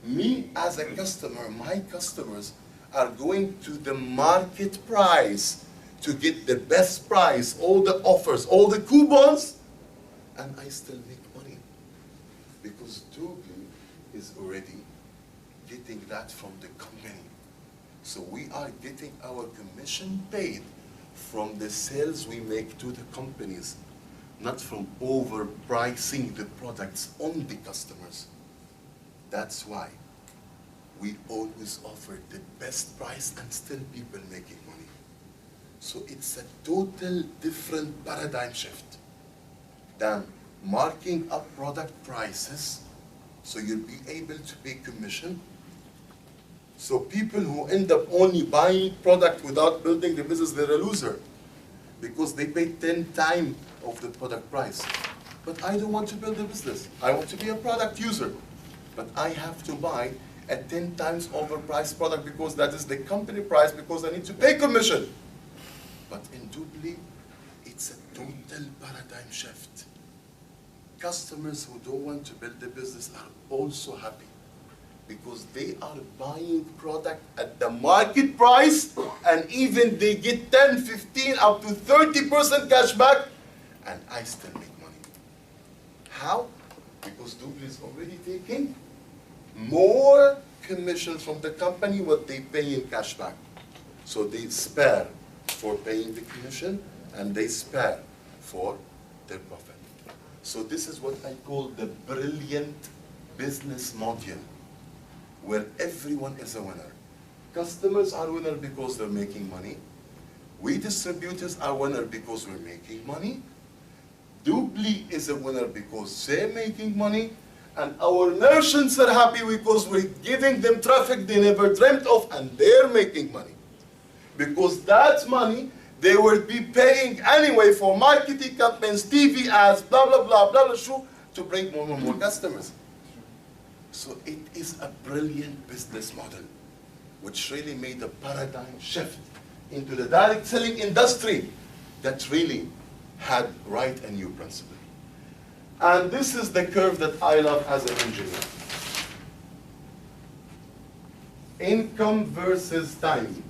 B: Me as a customer, my customers are going to the market price to get the best price, all the offers, all the coupons, and I still make money. Because DUBLI is already getting that from the company. So we are getting our commission paid from the sales we make to the companies, not from overpricing the products on the customers. That's why we always offer the best price and still people making money. So it's a total different paradigm shift than marking up product prices so you'll be able to pay commission So people who end up only buying product without building the business, they're a loser. Because they pay 10 times of the product price. But I don't want to build a business. I want to be a product user. But I have to buy a 10 times overpriced product because that is the company price because I need to pay commission. But in DUBLI, it's a total paradigm shift. Customers who don't want to build a business are also happy because they are buying product at the market price and even they get 10, 15, up to 30% cash back and I still make money. How? Because DUBLI is already taking more commission from the company what they pay in cash back. So they spare for paying the commission and they spare for their profit. So this is what I call the brilliant business model where everyone is a winner. Customers are winner because they're making money. We distributors are winner because we're making money. DUBLI is a winner because they're making money. And our merchants are happy because we're giving them traffic they never dreamt of and they're making money. Because that money they will be paying anyway for marketing campaigns, TV ads, blah, blah, blah, blah, blah, to bring more and more customers. So it is a brilliant business model, which really made a paradigm shift into the direct selling industry that really had right and new principle. And this is the curve that I love as an engineer. Income versus time.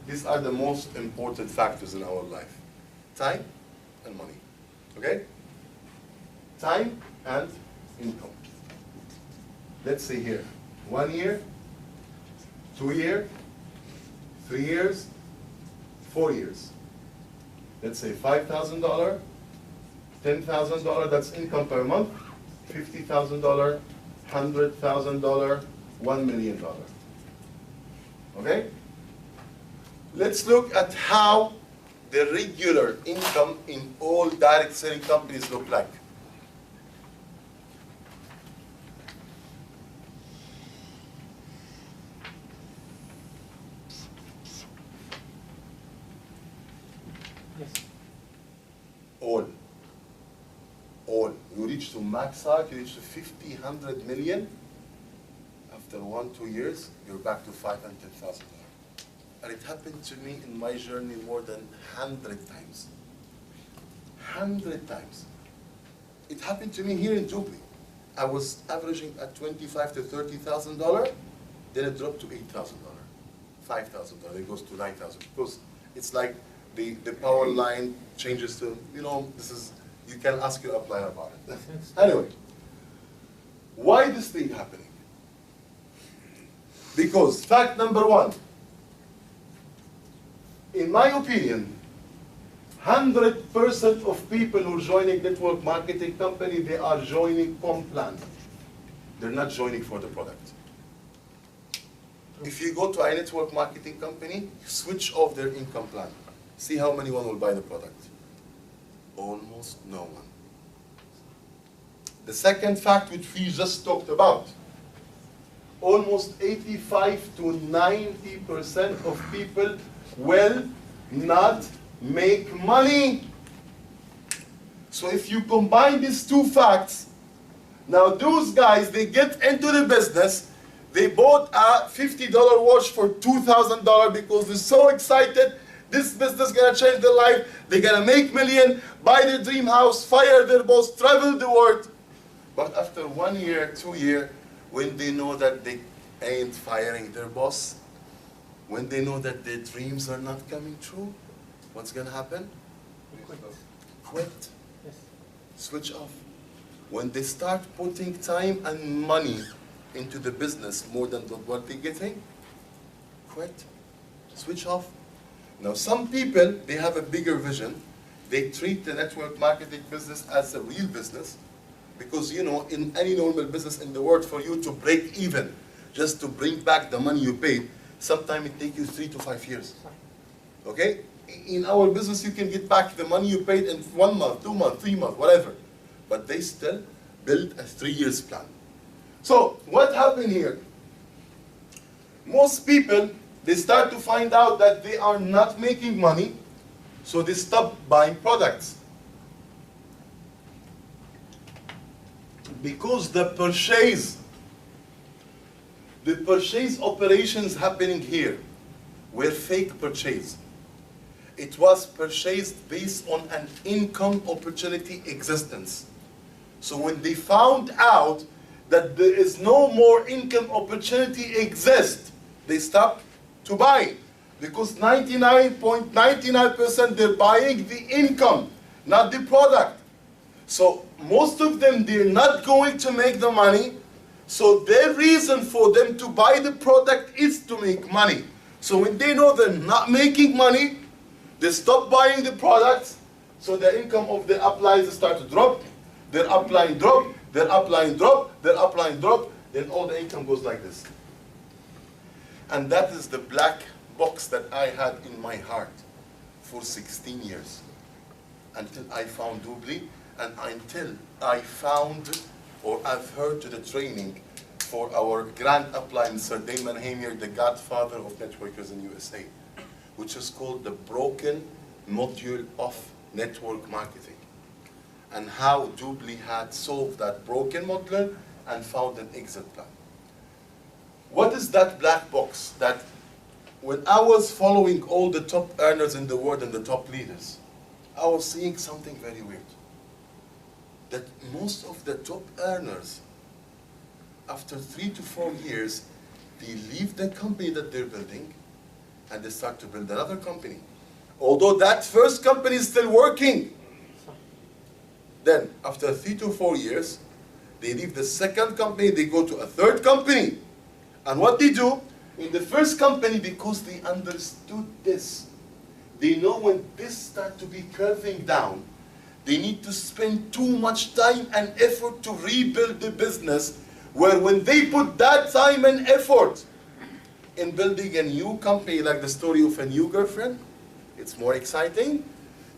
B: These are the most important factors in our life. Time and money, okay? Time and income. Let's say here, 1 year, 2 years, 3 years, 4 years. Let's say $5,000, $10,000, that's income per month, $50,000, $100,000, $1 million. Okay? Let's look at how the regular income in all direct selling companies look like.
C: Yes.
B: All. You reach to max out, you reach to 50, 100 million. After 1, 2 years, you're back to $5,000 and $10,000. And it happened to me in my journey more than 100 times. 100 times. It happened to me here in DUBLI. I was averaging at $25,000 to $30,000, then it dropped to $8,000, $5,000, it goes to $9,000. Because it's like the power line changes to, this is, you can ask your upline about it. Anyway, why this thing happening? Because fact number one, in my opinion, 100% of people who are joining network marketing company, they are joining plan. They're not joining for the product. If you go to a network marketing company, switch off their income plan. See how many will buy the product. Almost no one. The second fact which we just talked about, almost 85 to 90% of people will not make money. So if you combine these two facts, now those guys, they get into the business, they bought a $50 watch for $2,000 because they're so excited, this business is gonna change their life, they're gonna make million, buy their dream house, fire their boss, travel the world. But after 1 year, 2 years, when they know that they ain't firing their boss, when they know that their dreams are not coming true, what's going to happen? Quit.
C: Yes.
B: Switch off. When they start putting time and money into the business more than what they're getting, quit. Switch off. Now some people, they have a bigger vision. They treat the network marketing business as a real business because, in any normal business in the world, for you to break even, just to bring back the money you paid, sometimes it takes you 3 to 5 years. Okay? In our business, you can get back the money you paid in 1 month, 2 months, 3 months, whatever. But they still build a 3 years plan. So what happened here? Most people, they start to find out that they are not making money, so they stop buying products. Because the purchase operations happening here were fake purchase. It was purchased based on an income opportunity existence. So when they found out that there is no more income opportunity exist, they stopped to buy. Because 99.99% they're buying the income, not the product. So most of them, they're not going to make the money. So their reason for them to buy the product is to make money. So when they know they're not making money, they stop buying the products. So the income of the uplines start to drop. Their upline drop, their upline drop, their upline drop. Then all the income goes like this. And that is the black box that I had in my heart for 16 years. Until I found DUBLI, and until I found, or I've heard to the training for our grand upline, Mr. Damon Hamier, the godfather of networkers in USA, which is called the broken module of network marketing. And how DUBLI had solved that broken module and found an exit plan. What is that black box? That when I was following all the top earners in the world and the top leaders, I was seeing something very weird. That most of the top earners, after 3 to 4 years, they leave the company that they're building and they start to build another company. Although that first company is still working. Then, after 3 to 4 years, they leave the second company, they go to a third company. And what they do, in the first company, because they understood this, they know when this starts to be curving down, they need to spend too much time and effort to rebuild the business, where when they put that time and effort in building a new company, like the story of a new girlfriend, it's more exciting.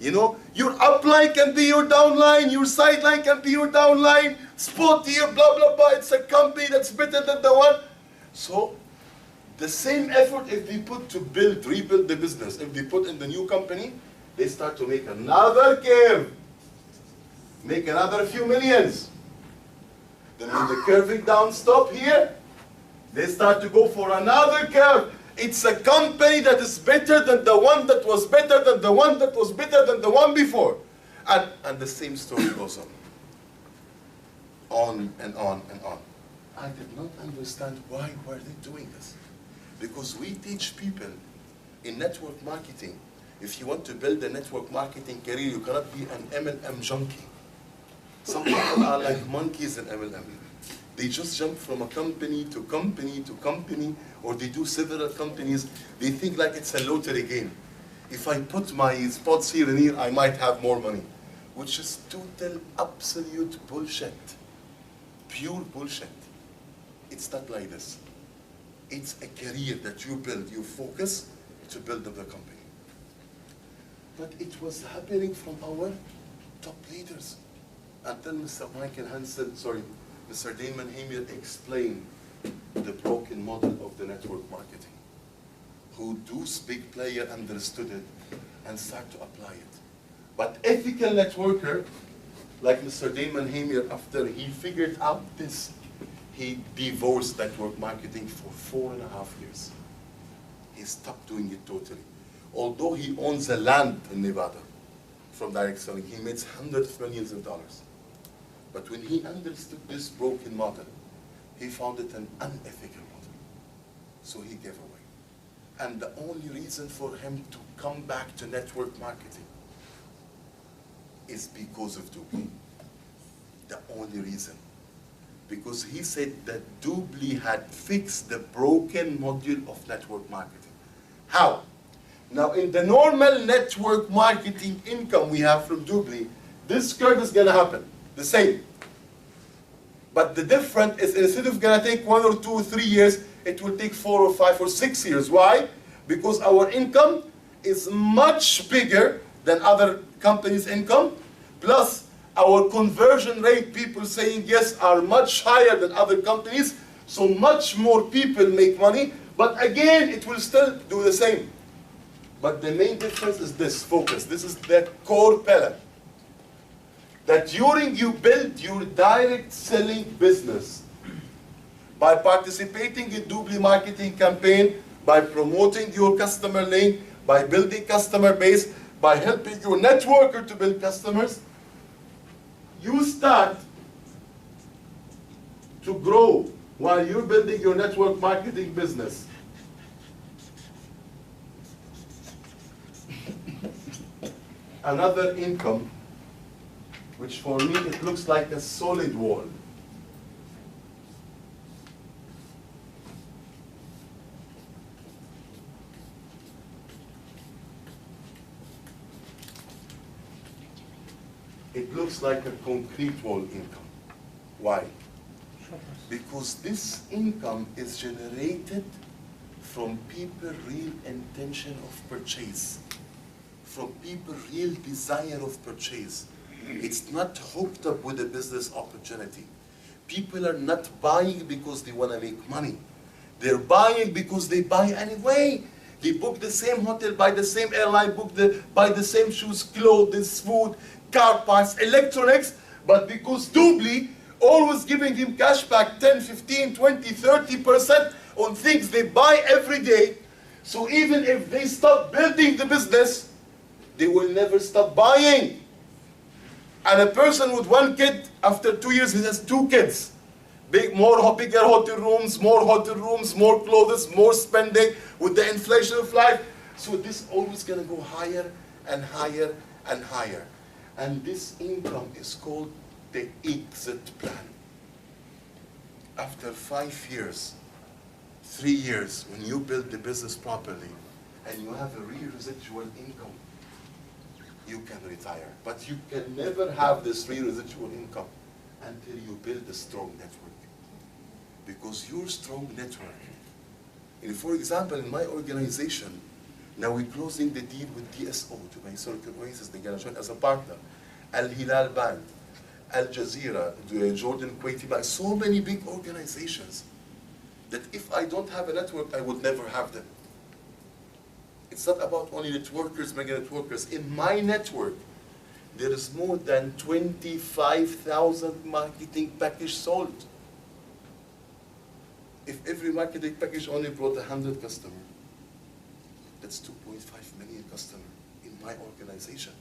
B: You know, your upline can be your downline, your sideline can be your downline, spot here, blah, blah, blah. It's a company that's better than the one. So, the same effort if they put to rebuild the business, if they put in the new company, they start to make another curve, make another few millions. Then when the curving down stop here, they start to go for another curve. It's a company that is better than the one that was better than the one that was better than the one before. And the same story goes on. On and on and on. I did not understand why were they doing this. Because we teach people in network marketing, if you want to build a network marketing career, you cannot be an MLM junkie. Some people are like monkeys in MLM. They just jump from a company to company to company, or they do several companies. They think like it's a lottery game. If I put my spots here and here, I might have more money. Which is total, absolute bullshit. Pure bullshit. It's not like this. It's a career that you build, you focus to build up the company. But it was happening from our top leaders. Until Mr. Michael Hansen, Mr. Damon Hamier explained the broken model of the network marketing. Who those big players understood it and start to apply it. But ethical networker, like Mr. Damon Hamier, after he figured out this, he divorced network marketing for 4.5 years. He stopped doing it totally. Although he owns a land in Nevada from direct selling, he makes hundreds of millions of dollars. But when he understood this broken model, he found it an unethical model. So he gave away. And the only reason for him to come back to network marketing is because of DUBLI. The only reason. Because he said that DUBLI had fixed the broken module of network marketing. How? Now, in the normal network marketing income we have from DUBLI, this curve is going to happen, the same. But the difference is, instead of going to take 1 or 2 or 3 years, it will take 4 or 5 or 6 years. Why? Because our income is much bigger than other companies' income, plus Our conversion rate, people saying yes, are much higher than other companies, so much more people make money, but again, it will still do the same. But the main difference is this, focus. This is the core pillar. That during you build your direct selling business, by participating in DUBLI marketing campaign, by promoting your customer link, by building customer base, by helping your networker to build customers, you start to grow while you're building your network marketing business. Another income, which for me it looks like a solid wall. It looks like a concrete wall income. Why? Because this income is generated from people real intention of purchase, from people real desire of purchase. It's not hooked up with a business opportunity. People are not buying because they want to make money. They're buying because they buy anyway. They book the same hotel, buy the same airline, buy the same shoes, clothes, food, car parts, electronics, but because DUBLI always giving him cash back 10, 15, 20, 30% on things they buy every day. So even if they stop building the business, they will never stop buying. And a person with one kid, after 2 years, he has 2 kids. Bigger hotel rooms, more clothes, more spending with the inflation of life. So this always gonna go higher and higher and higher. And this income is called the exit plan. After 5 years, 3 years, when you build the business properly and you have a real residual income, you can retire. But you can never have this real residual income until you build a strong network. Because your strong network, and for example, in my organization, now we're closing the deal with DSO, to my Circle Oasis, they're gonna join as a partner. Al Hilal Bank, Al Jazeera, the Jordan Kuwaiti Bank, so many big organizations that if I don't have a network, I would never have them. It's not about only networkers, mega networkers. In my network, there is more than 25,000 marketing packages sold. If every marketing package only brought 100 customers, that's 2.5 million customers in my organization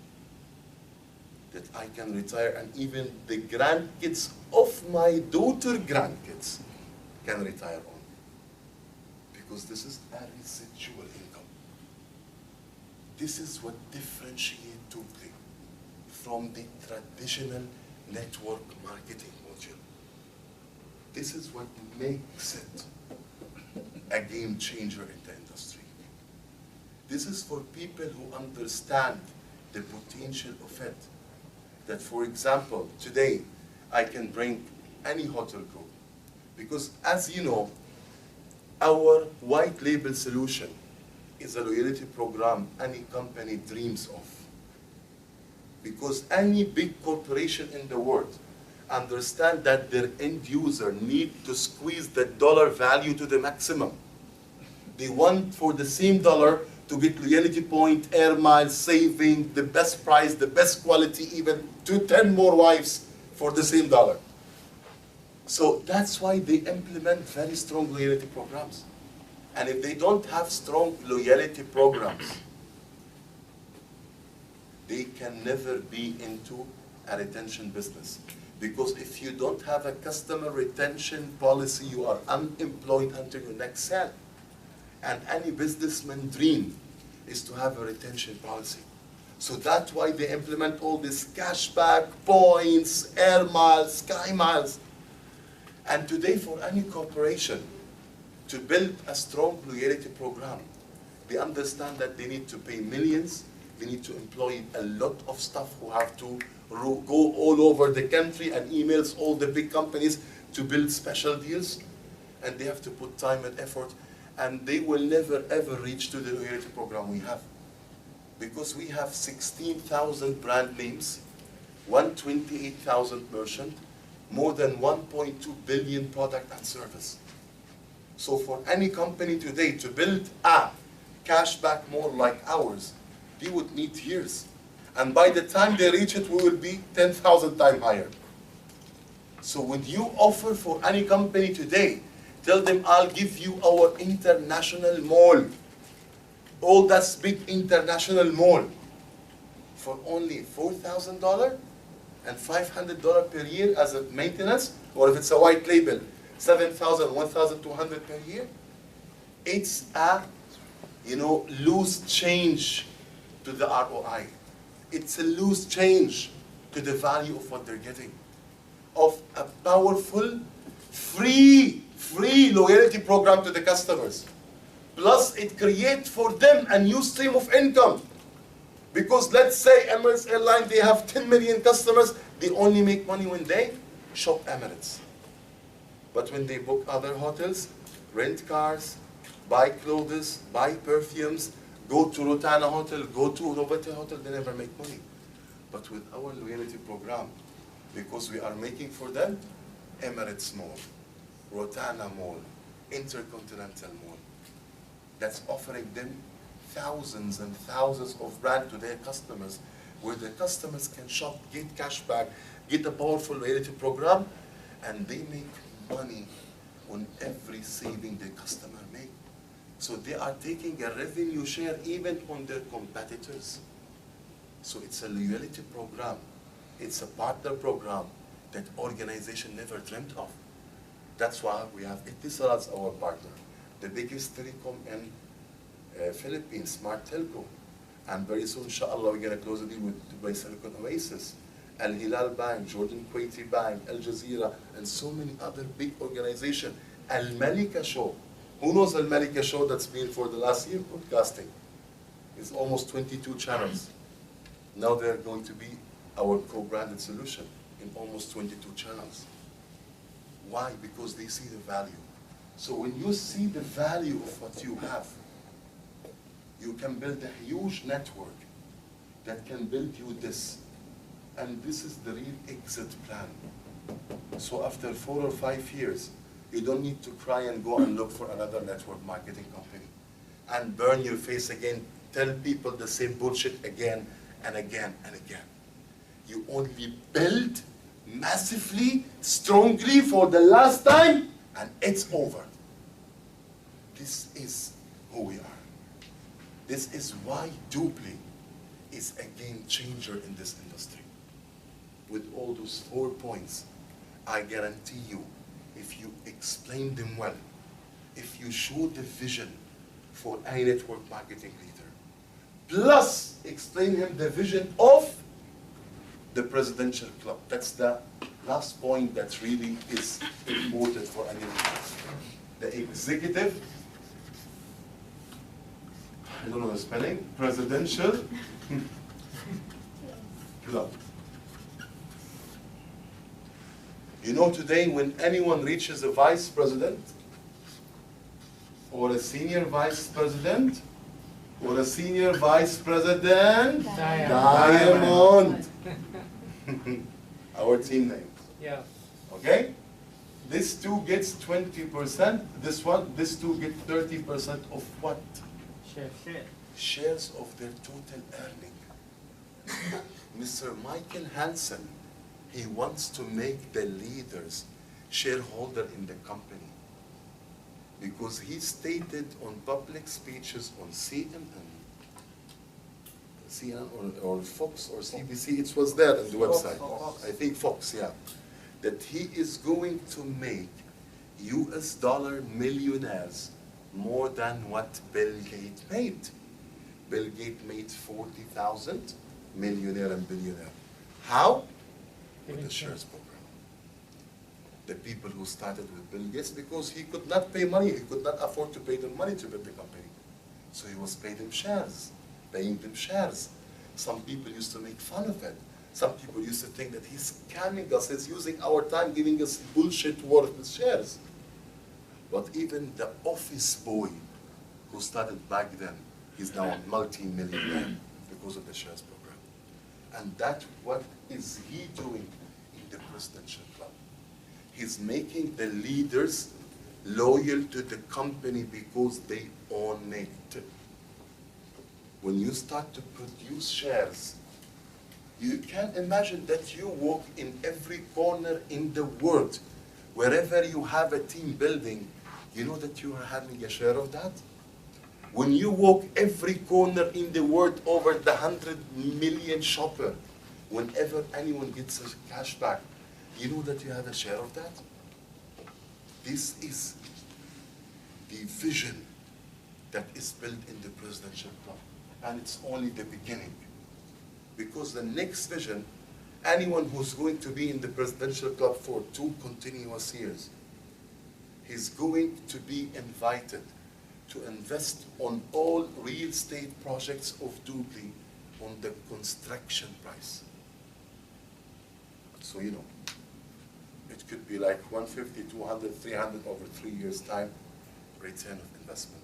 B: that I can retire, and even the grandkids of my daughter grandkids can retire on. Because this is a residual income. This is what differentiates DUBLI from the traditional network marketing module. This is what makes it a game changer in the industry. This is for people who understand the potential of it. That, for example, today I can bring any hotel group, because as you know, our white label solution is a loyalty program any company dreams of. Because any big corporation in the world understand that their end user need to squeeze the dollar value to the maximum. They want for the same dollar to get loyalty point, air miles, saving, the best price, the best quality, even 10 more wives for the same dollar. So that's why they implement very strong loyalty programs. And if they don't have strong loyalty programs, they can never be into a retention business. Because if you don't have a customer retention policy, you are unemployed until your next sale. And any businessman dream is to have a retention policy. So that's why they implement all this cashback, points, air miles, sky miles. And today for any corporation to build a strong loyalty program, they understand that they need to pay millions, they need to employ a lot of staff who have to go all over the country and emails all the big companies to build special deals, and they have to put time and effort, and they will never ever reach to the loyalty program we have. Because we have 16,000 brand names, 128,000 merchants, more than 1.2 billion product and service. So for any company today to build a cashback mall like ours, they would need years. And by the time they reach it, we will be 10,000 times higher. So when you offer for any company today, tell them, I'll give you our international mall. All that's big international mall for only $4,000 and $500 per year as a maintenance, or if it's a white label, $7,000, $1,200 per year. It's a, loose change to the ROI. It's a loose change to the value of what they're getting, of a powerful, free loyalty program to the customers. Plus, it creates for them a new stream of income. Because let's say Emirates Airlines, they have 10 million customers, they only make money when they shop Emirates. But when they book other hotels, rent cars, buy clothes, buy perfumes, go to Rotana Hotel, go to Novotel Hotel, they never make money. But with our loyalty program, because we are making for them Emirates Mall, Rotana Mall, Intercontinental Mall, that's offering them thousands and thousands of brands to their customers, where the customers can shop, get cash back, get a powerful loyalty program, and they make money on every saving the customer make. So they are taking a revenue share even on their competitors. So it's a loyalty program. It's a partner program that organization never dreamt of. That's why we have Etisalat as our partner, the biggest telecom in Philippines, Smart Telco. And very soon, inshallah, we're going to close a deal with Dubai Silicon Oasis, Al Hilal Bank, Jordan Kuwaiti Bank, Al Jazeera, and so many other big organizations. Al Malika Show. Who knows Al Malika Show that's been for the last year broadcasting? It's almost 22 channels. Now they're going to be our co-branded solution in almost 22 channels. Why? Because they see the value. So when you see the value of what you have, you can build a huge network that can build you this. And this is the real exit plan. So after 4 or 5 years, you don't need to cry and go and look for another network marketing company and burn your face again, tell people the same bullshit again and again and again. You only build massively, strongly for the last time, and it's over. This is who we are. This is why DUBLI is a game changer in this industry. With all those 4 points, I guarantee you, if you explain them well, if you show the vision for a network marketing leader, plus explain him the vision of the presidential club. That's the last point that really is important for any leader. The executive, I don't know the spelling, presidential club. You know, today when anyone reaches a vice president, or a senior vice president, or a senior vice president, Diamond. Our team name.
C: Yeah.
B: Okay? This two gets 20%, this two get 30% of what?
C: Share.
B: Shares of their total earning. Mr. Michael Hansen, he wants to make the leaders shareholder in the company, because he stated on public speeches on CNN or Fox or CBC, it was there on the website, I think Fox, yeah, that he is going to make US dollar millionaires more than what Bill Gates made. Bill Gates made 40,000 millionaire and billionaire. How? With the shares program. The people who started with Bill Gates, because he could not pay money, he could not afford to pay them money to build the company. So he was paying them shares, Some people used to make fun of it. Some people used to think that he's scamming us, he's using our time, giving us bullshit worthless shares. But even the office boy who started back then, he's now a multi-millionaire because of the shares program. And that what is he doing in the presidential club? He's making the leaders loyal to the company because they own it. When you start to produce shares, you can imagine that you walk in every corner in the world. Wherever you have a team building, you know that you are having a share of that? When you walk every corner in the world over the 100 million shopper, whenever anyone gets a cashback, you know that you have a share of that? This is the vision that is built in the presidential club. And it's only the beginning. Because the next vision, anyone who's going to be in the presidential club for 2 continuous years, he's going to be invited to invest on all real estate projects of DUBLI on the construction price. So you know, it could be like 150, 200, 300 over 3 years' time return of investment.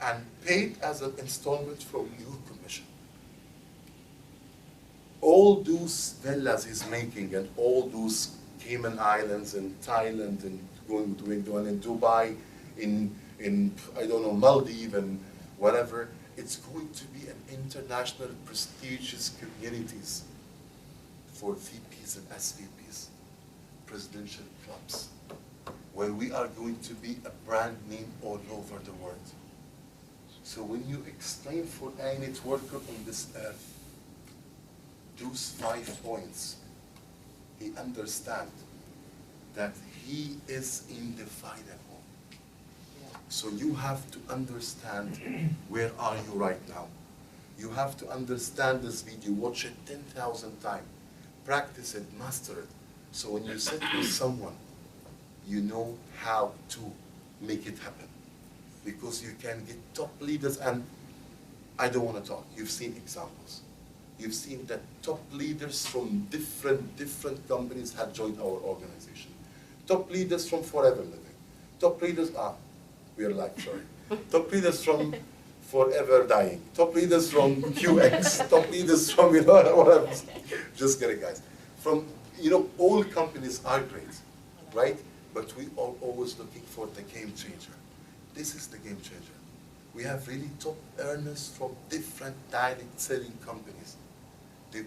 B: And paid as an installment from your commission. All those villas he's making and all those Cayman Islands and Thailand and doing one in Dubai, in I don't know, Maldives and whatever, it's going to be an international prestigious communities for VPs and SVPs, presidential clubs, where we are going to be a brand name all over the world. So when you explain for any networker on this earth, those 5 points, he understands that he is in the final home. So you have to understand where are you right now. You have to understand this video, watch it 10,000 times, practice it, master it. So when you sit with someone, you know how to make it happen. Because you can get top leaders, and I don't want to talk, you've seen examples. You've seen that top leaders from different companies have joined our organization. Top leaders from Forever Living. Top leaders, we are live, sorry. Top leaders from Forever Dying. Top leaders from QX. Top leaders from, you know, whatever. Just kidding, guys. From, you know, all companies are great, right? But we are always looking for the game changer. This is the game changer. We have really top earners from different direct selling companies.